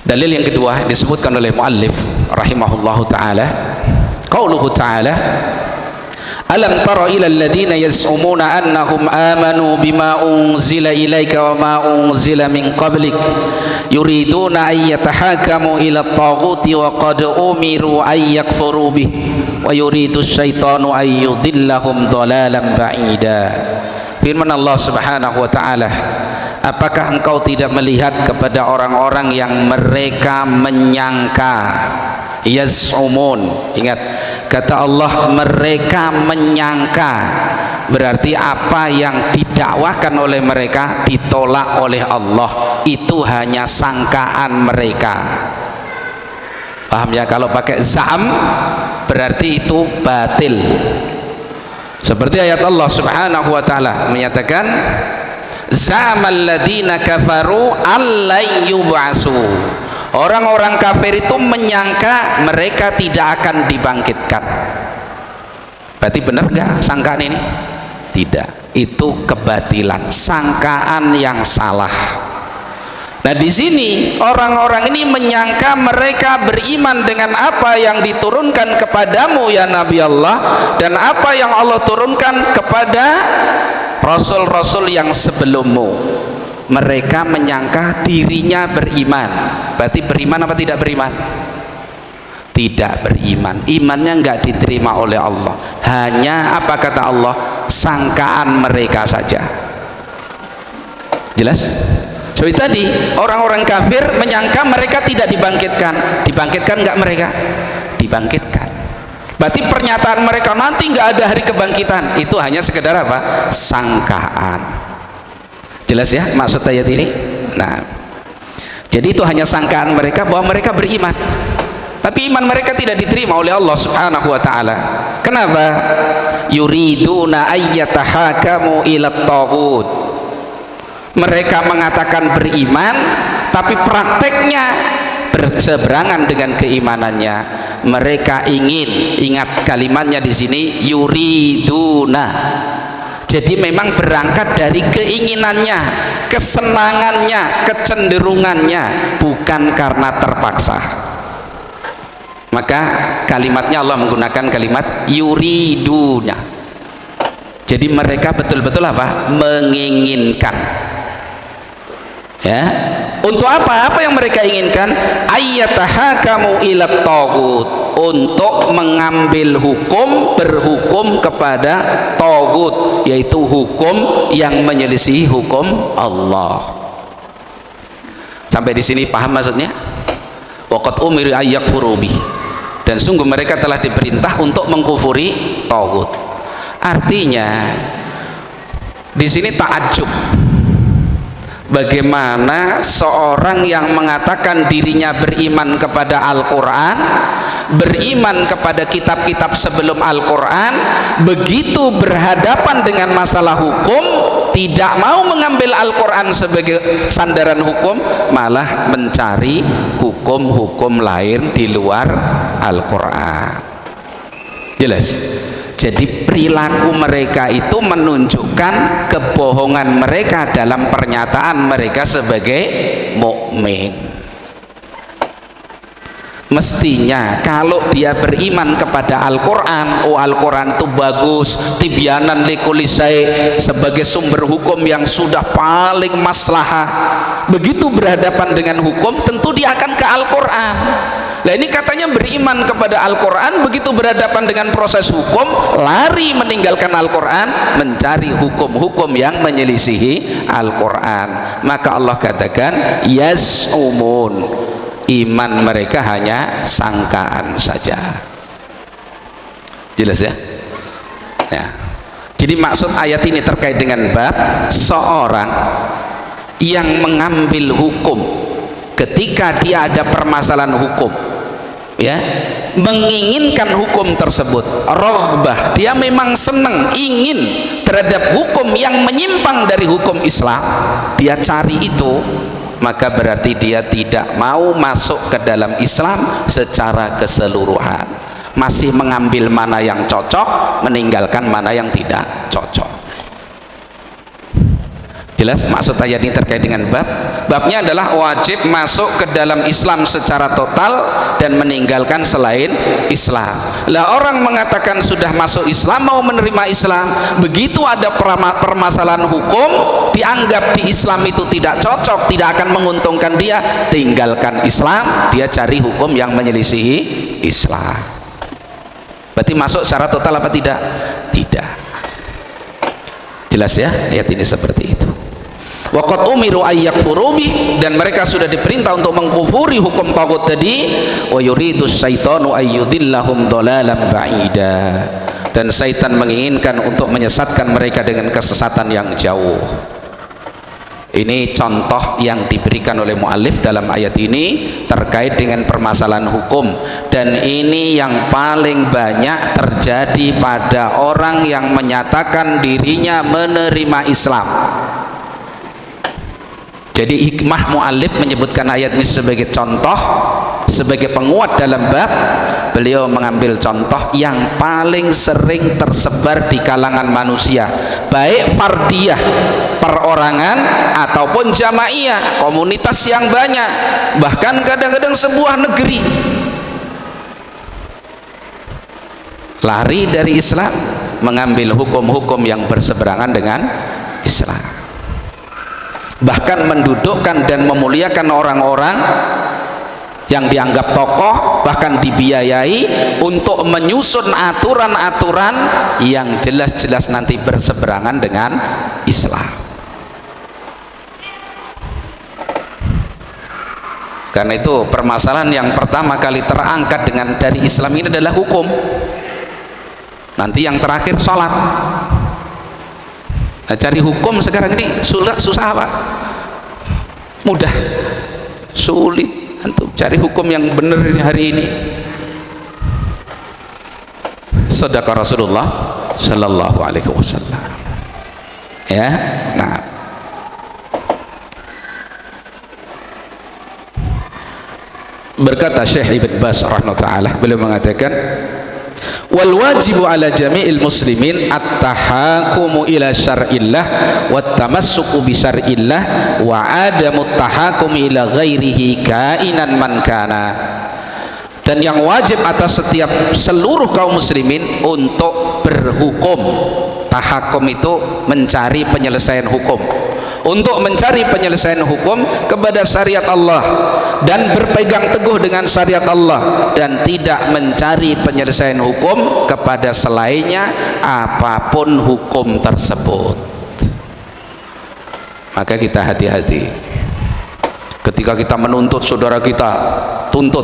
dalil yang kedua disebutkan oleh muallif rahimahullahu taala, qauluhu taala, alam tara ila alladhina yaz'umuna annahum amanu bima unzila ilaika wa ma unzila min qablik yuriduna an yatahakamu ila at-taghuti wa qad umiru an yakfuru bih wa yuridu asyaitanu an yudillahum dhalalan ba'ida. Firman Allah Subhanahu wa taala, apakah engkau tidak melihat kepada orang-orang yang mereka menyangka, yaz'umun, ingat kata Allah mereka menyangka, berarti apa yang didakwahkan oleh mereka ditolak oleh Allah, itu hanya sangkaan mereka. Paham ya? Kalau pakai za'am berarti itu batil. Seperti ayat Allah Subhanahu wa taala menyatakan za'amal ladzina kafaru allai yub'atsu. Orang-orang kafir itu menyangka mereka tidak akan dibangkitkan. Berarti benar nggak sangkaan ini? Tidak, itu kebatilan, sangkaan yang salah. Nah, di sini orang-orang ini menyangka mereka beriman dengan apa yang diturunkan kepadamu ya Nabi Allah, dan apa yang Allah turunkan kepada rasul-rasul yang sebelummu. Mereka menyangka dirinya beriman. Berarti beriman apa tidak beriman? Tidak beriman. Imannya enggak diterima oleh Allah. Hanya apa kata Allah? Sangkaan mereka saja. Jelas? Seperti tadi, orang-orang kafir menyangka mereka tidak dibangkitkan. Dibangkitkan enggak mereka? Dibangkitkan. Berarti pernyataan mereka nanti enggak ada hari kebangkitan, itu hanya sekedar apa? Sangkaan. Jelas ya maksud ayat ini? Nah, Jadi itu hanya sangkaan mereka bahwa mereka beriman, tapi iman mereka tidak diterima oleh Allah Subhanahu wa taala. Kenapa? Yuriduna ayyatahakamu ila taghut. Mereka mengatakan beriman, tapi prakteknya berseberangan dengan keimanannya. Mereka ingin, ingat kalimatnya di sini, yuriduna. Jadi memang berangkat dari keinginannya, kesenangannya, kecenderungannya, bukan karena terpaksa. Maka kalimatnya Allah menggunakan kalimat yuriduna. Jadi mereka betul-betul apa? Menginginkan. Ya. Untuk apa? Apa yang mereka inginkan? Ayyatahakamu ila taghut, untuk mengambil hukum, berhukum kepada taghut, yaitu hukum yang menyelisihi hukum Allah. Sampai di sini paham maksudnya? Waqad umiru ayyakfuru bih. Dan sungguh mereka telah diperintah untuk mengkufuri taghut. Artinya di sini takjub. Bagaimana seorang yang mengatakan dirinya beriman kepada Al-Quran, beriman kepada kitab-kitab sebelum Al-Quran, begitu berhadapan dengan masalah hukum, tidak mau mengambil Al-Quran sebagai sandaran hukum, malah mencari hukum-hukum lain di luar Al-Quran. Jelas? Jadi perilaku mereka itu menunjukkan kebohongan mereka dalam pernyataan mereka sebagai mukmin. Mestinya kalau dia beriman kepada Al-Quran, oh Al-Quran itu bagus, tibyanan likulli syai', sebagai sumber hukum yang sudah paling maslahah. Begitu berhadapan dengan hukum, tentu dia akan ke Al-Quran. Nah ini katanya beriman kepada Al-Quran, begitu berhadapan dengan proses hukum, lari meninggalkan Al-Quran, mencari hukum-hukum yang menyelisihi Al-Quran. Maka Allah katakan yas'umun, iman mereka hanya sangkaan saja. Jelas ya? Ya. Jadi maksud ayat ini terkait dengan bab seorang yang mengambil hukum ketika dia ada permasalahan hukum, ya, menginginkan hukum tersebut, rohbah, dia memang senang, ingin terhadap hukum yang menyimpang dari hukum Islam, dia cari itu, maka berarti dia tidak mau masuk ke dalam Islam secara keseluruhan, masih mengambil mana yang cocok, meninggalkan mana yang tidak cocok. Jelas maksud ayat ini terkait dengan babnya adalah wajib masuk ke dalam Islam secara total dan meninggalkan selain Islam. Lah orang mengatakan sudah masuk Islam, mau menerima Islam, begitu ada permasalahan hukum, dianggap di Islam itu tidak cocok, tidak akan menguntungkan dia, tinggalkan Islam, dia cari hukum yang menyelisihi Islam. Berarti masuk secara total apa tidak? Tidak. Jelas ya ayat ini seperti itu. Waqad umiru ayyakfuru bih, dan mereka sudah diperintah untuk mengkufuri hukum taghut tadi. Wa yuridu syaitanu ayyudillahum dhalalan ba'ida, dan syaitan menginginkan untuk menyesatkan mereka dengan kesesatan yang jauh. Ini contoh yang diberikan oleh muallif dalam ayat ini terkait dengan permasalahan hukum, dan ini yang paling banyak terjadi pada orang yang menyatakan dirinya menerima Islam. Jadi hikmah muallif menyebutkan ayat ini sebagai contoh, sebagai penguat dalam bab. Beliau mengambil contoh yang paling sering tersebar di kalangan manusia, baik fardiyah, perorangan, ataupun jamaiyah, komunitas yang banyak, bahkan kadang-kadang sebuah negeri. Lari dari Islam, mengambil hukum-hukum yang berseberangan dengan Islam, bahkan mendudukkan dan memuliakan orang-orang yang dianggap tokoh, bahkan dibiayai untuk menyusun aturan-aturan yang jelas-jelas nanti berseberangan dengan Islam. Karena itu permasalahan yang pertama kali terangkat dari Islam ini adalah hukum. Nanti yang terakhir sholat. Nah, cari hukum sekarang ini susah apa? Mudah. sulit antum cari hukum yang benar hari ini. Sedekah Rasulullah sallallahu alaihi wasallam. Ya, nah. Berkata Syekh Ibn Baz rahimahullah taala, beliau mengatakan wal wajibu ala jami'il muslimin at-tahakumu ila syar'illah wat tamassuku bi syar'illah wa adamu tahakumi ila ghairihi kainan man kana. Dan yang wajib atas setiap seluruh kaum muslimin untuk berhukum. Tahakum itu mencari penyelesaian hukum, untuk mencari penyelesaian hukum kepada syariat Allah dan berpegang teguh dengan syariat Allah dan tidak mencari penyelesaian hukum kepada selainnya apapun hukum tersebut. Maka kita hati-hati ketika kita menuntut saudara kita, tuntut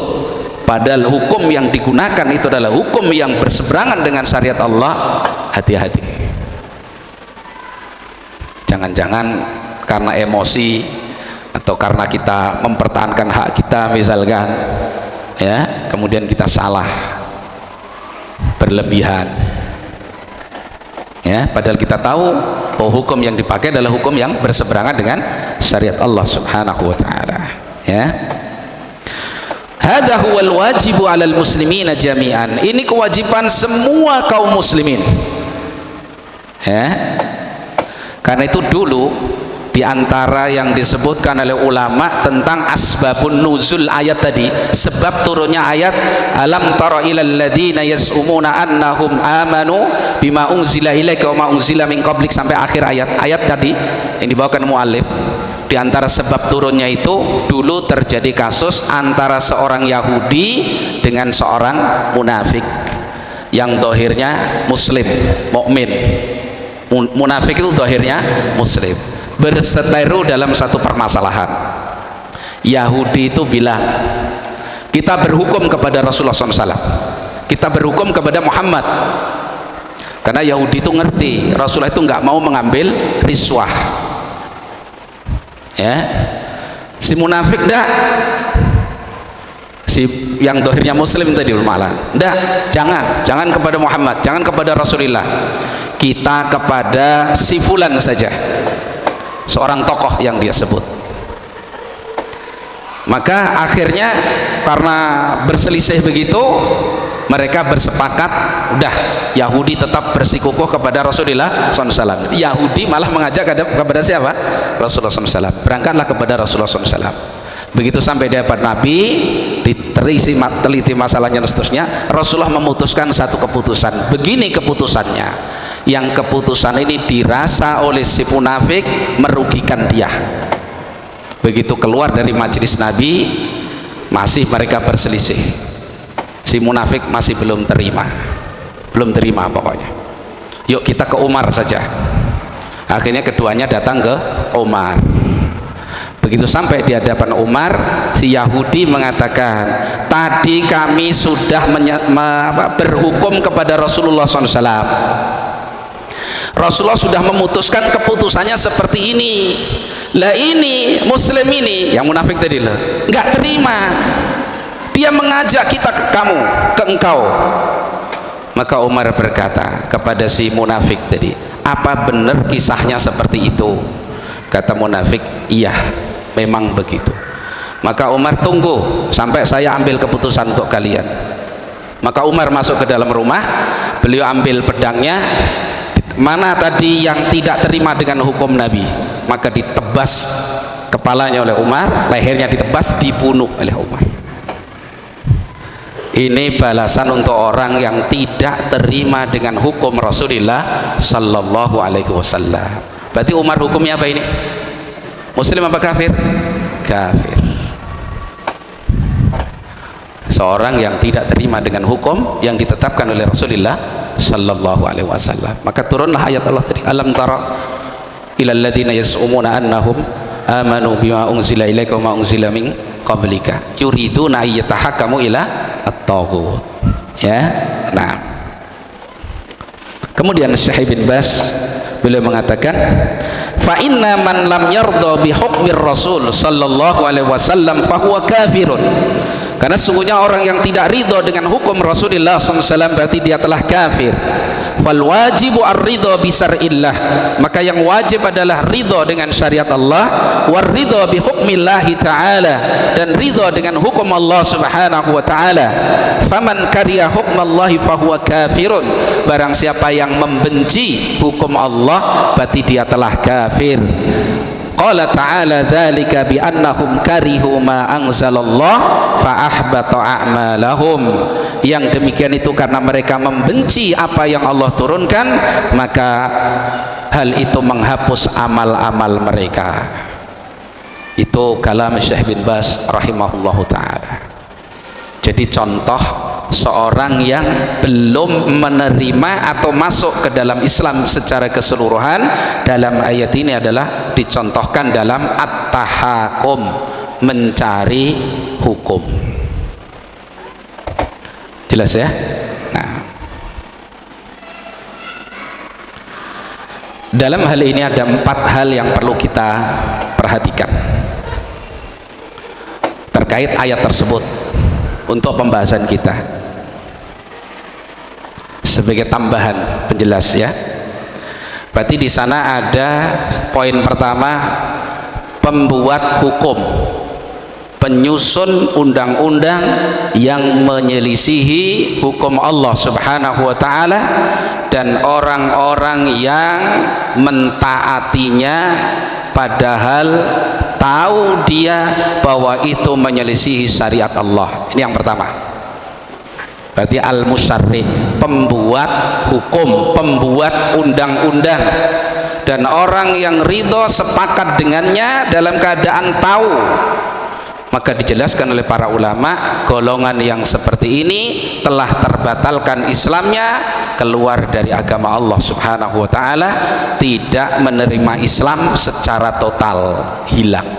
padahal hukum yang digunakan itu adalah hukum yang berseberangan dengan syariat Allah. Hati-hati, jangan-jangan karena emosi atau karena kita mempertahankan hak kita misalkan, ya, kemudian kita salah berlebihan, ya, padahal kita tahu bahwa hukum yang dipakai adalah hukum yang berseberangan dengan syariat Allah subhanahu wa ta'ala. Ya, hadza huwal wajibu 'alal muslimina jami'an. Ini kewajiban semua kaum muslimin. Ya, karena itu dulu di antara yang disebutkan oleh ulama tentang asbabun nuzul ayat tadi, sebab turunnya ayat alam tara ilal ladzina yas'umuna annahum amanu bima unzila ilaika wa ma unzila min qablik sampai akhir ayat tadi yang dibawakan muallif. Di antara sebab turunnya itu dulu terjadi kasus antara seorang Yahudi dengan seorang munafik yang dohirnya muslim, mukmin. Munafik itu dohirnya muslim, berseteru dalam satu permasalahan. Yahudi itu bilang, kita berhukum kepada Rasulullah SAW, kita berhukum kepada Muhammad, karena Yahudi itu ngerti Rasulullah itu nggak mau mengambil riswah. Ya, si munafik ndak, si yang dohirnya muslim tadi malah ndak, jangan kepada Muhammad, jangan kepada Rasulullah, kita kepada si fulan saja, seorang tokoh yang dia sebut. Maka akhirnya karena berselisih begitu, mereka bersepakat udah Yahudi tetap bersikukuh kepada Rasulullah SAW. Yahudi malah mengajak kepada siapa? Rasulullah SAW. Berangkatlah kepada Rasulullah SAW. Begitu sampai di hadapan Nabi, teliti masalahnya dan seterusnya, Rasulullah memutuskan satu keputusan. Begini keputusannya, yang keputusan ini dirasa oleh si munafik merugikan dia. Begitu keluar dari majelis Nabi, masih mereka berselisih, si munafik masih belum terima pokoknya. Yuk kita ke Umar saja. Akhirnya keduanya datang ke Umar. Begitu sampai di hadapan Umar, si Yahudi mengatakan, tadi kami sudah berhukum kepada Rasulullah SAW. Rasulullah sudah memutuskan keputusannya seperti ini. Lah ini muslim ini yang munafik tadi lah nggak terima, dia mengajak kita ke kamu, ke engkau. Maka Umar berkata kepada si munafik tadi, apa benar kisahnya seperti itu? Kata munafik, iya memang begitu. Maka Umar, tunggu sampai saya ambil keputusan untuk kalian. Maka Umar masuk ke dalam rumah, beliau ambil pedangnya. Mana tadi yang tidak terima dengan hukum Nabi, maka ditebas kepalanya oleh Umar, lehernya ditebas, dibunuh oleh Umar. Ini balasan untuk orang yang tidak terima dengan hukum Rasulullah Sallallahu Alaihi Wasallam. Berarti Umar hukumnya apa ini? Muslim apa kafir? Kafir. Seorang yang tidak terima dengan hukum yang ditetapkan oleh Rasulullah Sallallahu Alaihi Wasallam. Maka turunlah ayat Allah tadi, alam tara ilal ladzina yas'umuna annahum amanu bima unzila ilaika wa ma unzila min qablika yuriduna ayyatahakamu ila at-taghut. Ya, nah. Kemudian Syekh bin Baz Beliau mengatakan, fa inna man lam yarda bi hukmir rasul sallallahu alaihi wasallam fa huwa kafirun. Karena sesungguhnya orang yang tidak ridho dengan hukum Rasulullah SAW berarti dia telah kafir. Fal wajibu ar-ridho bi syar'illah, maka yang wajib adalah ridho dengan syariat Allah, war ridho bi hukmillahi ta'ala, dan ridho dengan hukum Allah Subhanahu wa ta'ala. Faman kariya hukmallahi fahuwa kafirun, barang siapa yang membenci hukum Allah berarti dia telah kafir. Qala ta'ala dzalika bi annahum karihu ma anzalallah fa ahbata a'malahum. Yang demikian itu karena mereka membenci apa yang Allah turunkan, maka hal itu menghapus amal-amal mereka. Itu kalam Syekh bin Baz rahimahullahu taala. Jadi contoh seorang yang belum menerima atau masuk ke dalam Islam secara keseluruhan dalam ayat ini adalah dicontohkan dalam at-tahakum, mencari hukum. Jelas ya? Nah, dalam hal ini ada 4 hal yang perlu kita perhatikan terkait ayat tersebut untuk pembahasan kita sebagai tambahan penjelas ya. Berarti di sana ada poin pertama, pembuat hukum, penyusun undang-undang yang menyelisihi hukum Allah Subhanahu wa ta'ala, dan orang-orang yang mentaatinya padahal tahu dia bahwa itu menyelisihi syariat Allah. Ini yang pertama. Berarti al-musyarri, pembuat hukum, pembuat undang-undang, dan orang yang ridho sepakat dengannya dalam keadaan tahu. Maka dijelaskan oleh para ulama, golongan yang seperti ini telah terbatalkan Islamnya, keluar dari agama Allah Subhanahu wa ta'ala, tidak menerima Islam secara total, hilang.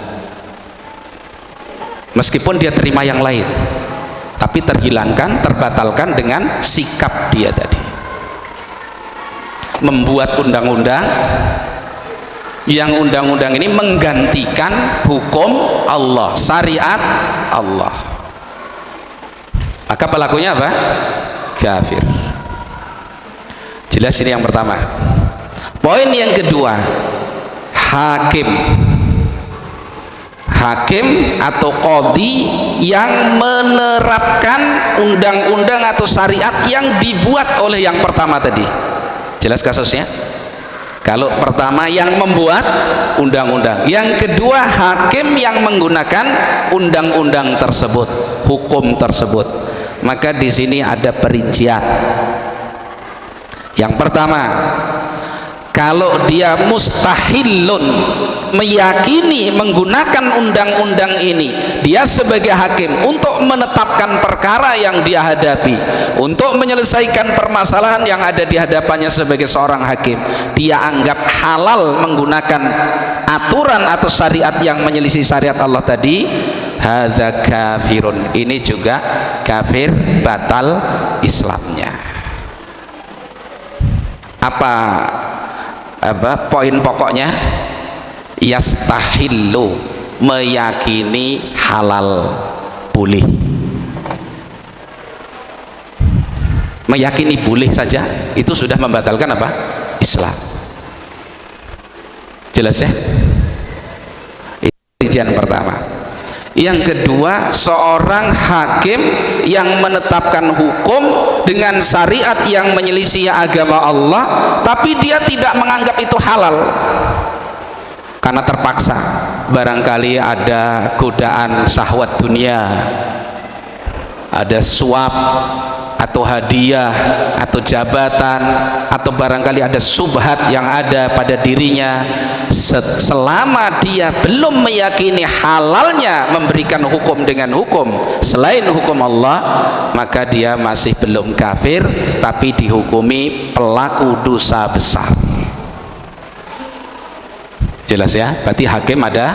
Meskipun dia terima yang lain, tapi terhilangkan, terbatalkan dengan sikap dia tadi. Membuat undang-undang, yang undang-undang ini menggantikan hukum Allah, syariat Allah, maka pelakunya apa? Kafir. Jelas ini yang pertama. Poin yang kedua, hakim atau qadhi yang menerapkan undang-undang atau syariat yang dibuat oleh yang pertama tadi. Jelas kasusnya? Kalau pertama yang membuat undang-undang, yang kedua hakim yang menggunakan undang-undang tersebut, hukum tersebut. Maka di sini ada perincian. Yang pertama, kalau dia mustahilun, meyakini menggunakan undang-undang ini, dia sebagai hakim untuk menetapkan perkara yang dia hadapi, untuk menyelesaikan permasalahan yang ada di hadapannya sebagai seorang hakim, dia anggap halal menggunakan aturan atau syariat yang menyelisih syariat Allah tadi, hadza kafirun, ini juga kafir, batal Islamnya. Apa poin pokoknya? Yastahillu, meyakini halal, boleh, meyakini boleh saja itu sudah membatalkan apa? Islam. Jelas ya? Itu rincian pertama. Yang kedua, seorang hakim yang menetapkan hukum dengan syariat yang menyelisih agama Allah, tapi dia tidak menganggap itu halal karena terpaksa, barangkali ada godaan syahwat dunia, ada suap atau hadiah atau jabatan, atau barangkali ada subhat yang ada pada dirinya. Selama dia belum meyakini halalnya memberikan hukum dengan hukum selain hukum Allah, maka dia masih belum kafir, tapi dihukumi pelaku dosa besar. Jelas ya? Berarti hakim ada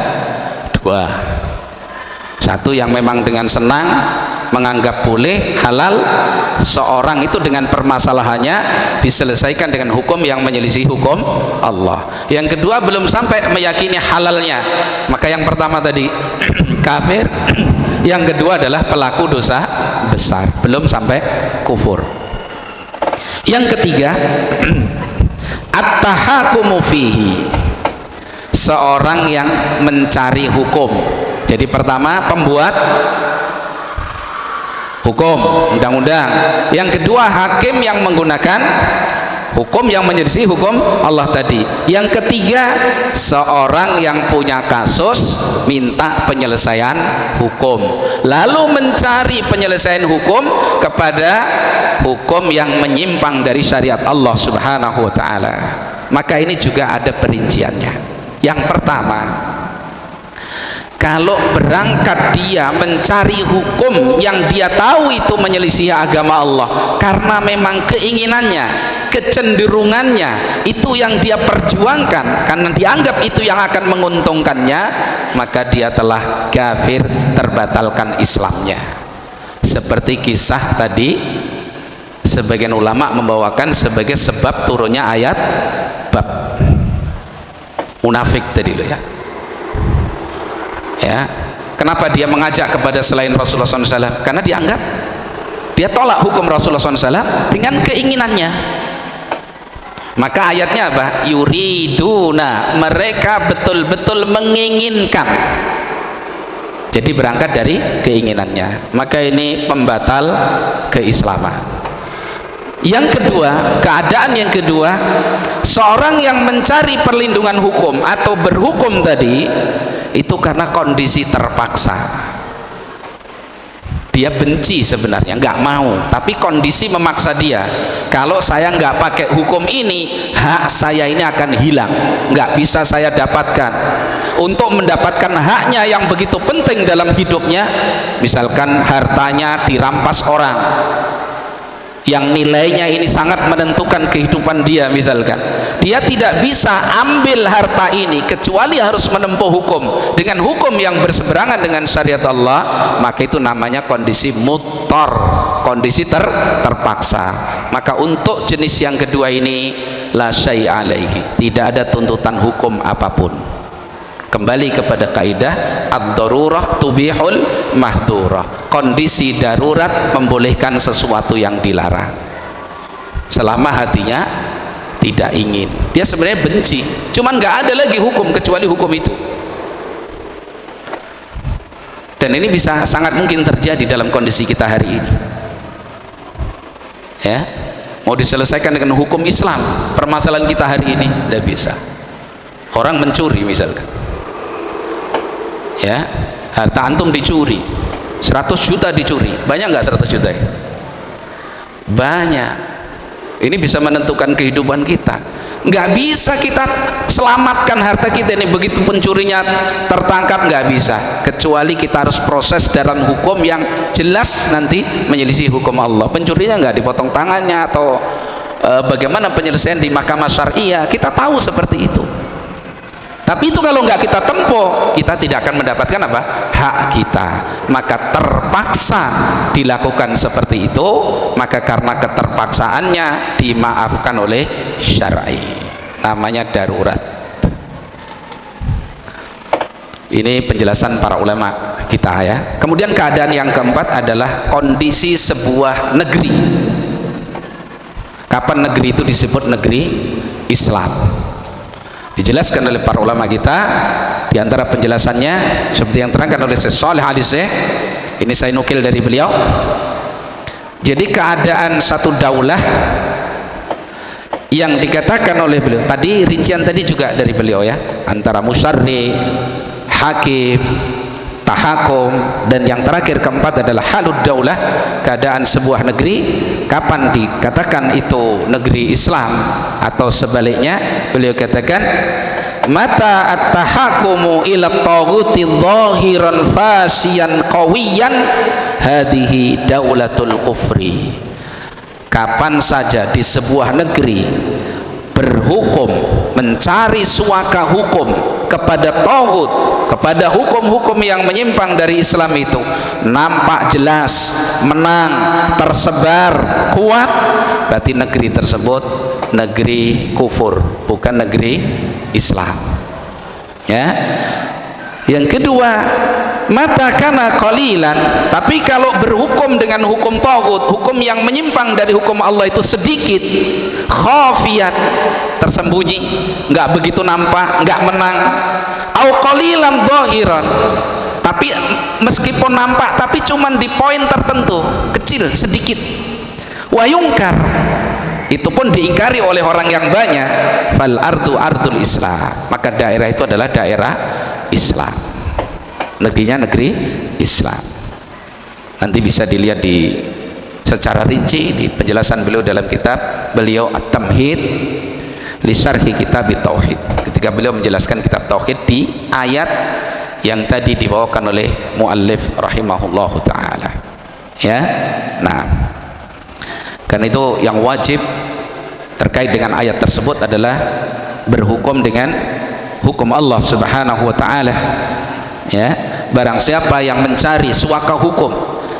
dua. Satu yang memang dengan senang menganggap boleh halal, seorang itu dengan permasalahannya diselesaikan dengan hukum yang menyelisih hukum Allah. Yang kedua belum sampai meyakini halalnya, maka yang pertama tadi kafir, yang kedua adalah pelaku dosa besar, belum sampai kufur. Yang ketiga at-tahakumu fihi, seorang yang mencari hukum. Jadi pertama pembuat hukum, undang-undang. Yang kedua hakim yang menggunakan hukum yang menyelisih hukum Allah tadi. Yang ketiga seorang yang punya kasus minta penyelesaian hukum, lalu mencari penyelesaian hukum kepada hukum yang menyimpang dari syariat Allah Subhanahu wa taala. Maka ini juga ada perinciannya. Yang pertama, kalau berangkat dia mencari hukum yang dia tahu itu menyelisih agama Allah karena memang keinginannya, kecenderungannya itu yang dia perjuangkan karena dianggap itu yang akan menguntungkannya, maka dia telah kafir, terbatalkan Islamnya. Seperti kisah tadi, sebagian ulama membawakan sebagai sebab turunnya ayat bab munafik tadi loh ya. Ya, kenapa dia mengajak kepada selain Rasulullah SAW? Karena dianggap dia tolak hukum Rasulullah SAW dengan keinginannya. Maka ayatnya apa? Yuriduna, mereka betul-betul menginginkan. Jadi berangkat dari keinginannya. Maka ini pembatal keislaman. Yang kedua, keadaan yang kedua, seorang yang mencari perlindungan hukum atau berhukum tadi itu karena kondisi terpaksa. Dia benci sebenarnya, nggak mau, tapi kondisi memaksa dia. Kalau saya nggak pakai hukum ini, hak saya ini akan hilang, nggak bisa saya dapatkan. Untuk mendapatkan haknya yang begitu penting dalam hidupnya, misalkan hartanya dirampas orang yang nilainya ini sangat menentukan kehidupan dia, misalkan dia tidak bisa ambil harta ini kecuali harus menempuh hukum dengan hukum yang berseberangan dengan syariat Allah, maka itu namanya kondisi muttar, kondisi terpaksa. Maka untuk jenis yang kedua ini la syai' alaihi, tidak ada tuntutan hukum apapun. Kembali kepada kaidah ad-darurah tubihul mahdurah, kondisi darurat membolehkan sesuatu yang dilarang selama hatinya tidak ingin. Dia sebenarnya benci, cuman nggak ada lagi hukum kecuali hukum itu. Dan ini bisa sangat mungkin terjadi dalam kondisi kita hari ini ya. Mau diselesaikan dengan hukum Islam permasalahan kita hari ini, tidak bisa. Orang mencuri misalkan ya, harta antum dicuri 100 juta dicuri, banyak nggak 100 juta ya? Banyak. Ini bisa menentukan kehidupan kita. Nggak bisa kita selamatkan harta kita ini begitu pencurinya tertangkap, nggak bisa, kecuali kita harus proses dalam hukum yang jelas nanti menyelisih hukum Allah. Pencurinya nggak dipotong tangannya atau bagaimana penyelesaian di mahkamah syariah, kita tahu seperti itu. Tapi itu kalau nggak kita tempuh, kita tidak akan mendapatkan apa? Hak kita. Maka terpaksa dilakukan seperti itu, maka karena keterpaksaannya dimaafkan oleh syar'i. Namanya darurat. Ini penjelasan para ulama kita ya. Kemudian keadaan yang keempat adalah kondisi sebuah negeri. Kapan negeri itu disebut negeri Islam? Dijelaskan oleh para ulama kita. Di antara penjelasannya seperti yang terangkan oleh Syekh Shalih Al-Syekh, ini saya nukil dari beliau. Jadi keadaan satu daulah yang dikatakan oleh beliau tadi, rincian tadi juga dari beliau ya, antara musyarri, hakim, tahakum, dan yang terakhir keempat adalah halud daulah, keadaan sebuah negeri. Kapan dikatakan itu negeri Islam atau sebaliknya? Beliau katakan mata at-tahakumu ila taghuti dhahiran fasiyan qawiyan hadhihi daulatul kufri. Kapan saja di sebuah negeri berhukum, mencari suaka hukum kepada tauhid, kepada hukum-hukum yang menyimpang dari Islam itu nampak jelas, menang, tersebar, kuat, berarti negeri tersebut negeri kufur, bukan negeri Islam. Ya. Yang kedua, mata kana qalilan, tapi kalau berhukum dengan hukum tauhid, hukum yang menyimpang dari hukum Allah itu sedikit, khafiyat, tersembunyi, nggak begitu nampak, nggak menang, au qalilan zahiran, tapi meskipun nampak tapi cuman di poin tertentu, kecil, sedikit, wayungkar, itu pun diingkari oleh orang yang banyak, fal ardu ardul Islam, maka daerah itu adalah daerah Islam, negerinya negeri Islam. Nanti bisa dilihat di secara rinci di penjelasan beliau dalam kitab beliau At-Tamhid li Syarhi Kitab Tauhid, ketika beliau menjelaskan kitab tauhid di ayat yang tadi dibawakan oleh muallif rahimahullahu taala. Ya. Nah, karena itu yang wajib terkait dengan ayat tersebut adalah berhukum dengan hukum Allah Subhanahu wa taala. Ya, barang siapa yang mencari suaka hukum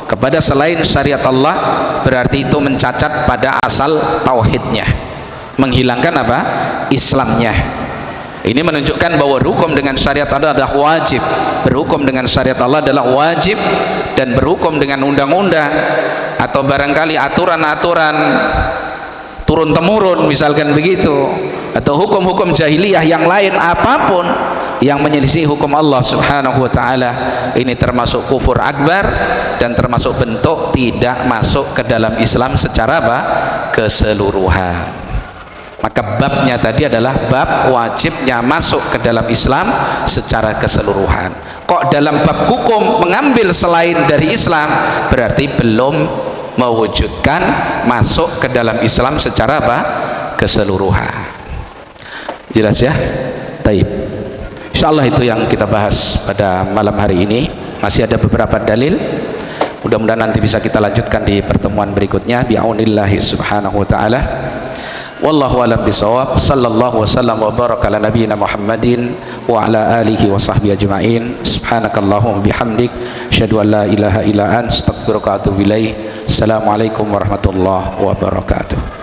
kepada selain syariat Allah, berarti itu mencacat pada asal tauhidnya, menghilangkan apa? Islamnya. Ini menunjukkan bahwa berhukum dengan syariat Allah adalah wajib, berhukum dengan syariat Allah adalah wajib, dan berhukum dengan undang-undang atau barangkali aturan-aturan turun temurun misalkan begitu, atau hukum-hukum jahiliyah yang lain apapun yang menyelisih hukum Allah Subhanahu wa taala, ini termasuk kufur akbar dan termasuk bentuk tidak masuk ke dalam Islam secara apa? Keseluruhan. Maka babnya tadi adalah bab wajibnya masuk ke dalam Islam secara keseluruhan. Kok dalam bab hukum mengambil selain dari Islam, berarti belum mewujudkan masuk ke dalam Islam secara apa? Keseluruhan. Jelas ya? Taib. Insyaallah itu yang kita bahas pada malam hari ini. Masih ada beberapa dalil, mudah-mudahan nanti bisa kita lanjutkan di pertemuan berikutnya bi'aunillahi subhanahu wa ta'ala. Wallahu a'lam bishawab. Sallallahu wasallam wa baraka ala nabiyyina Muhammadin wa ala alihi wa sahbihi ajma'in. Subhanakallahumma bihamdik asyhadu an la ilaha illa anta astaghfiruka wa atubu ilaik. Assalamualaikum warahmatullahi wabarakatuh.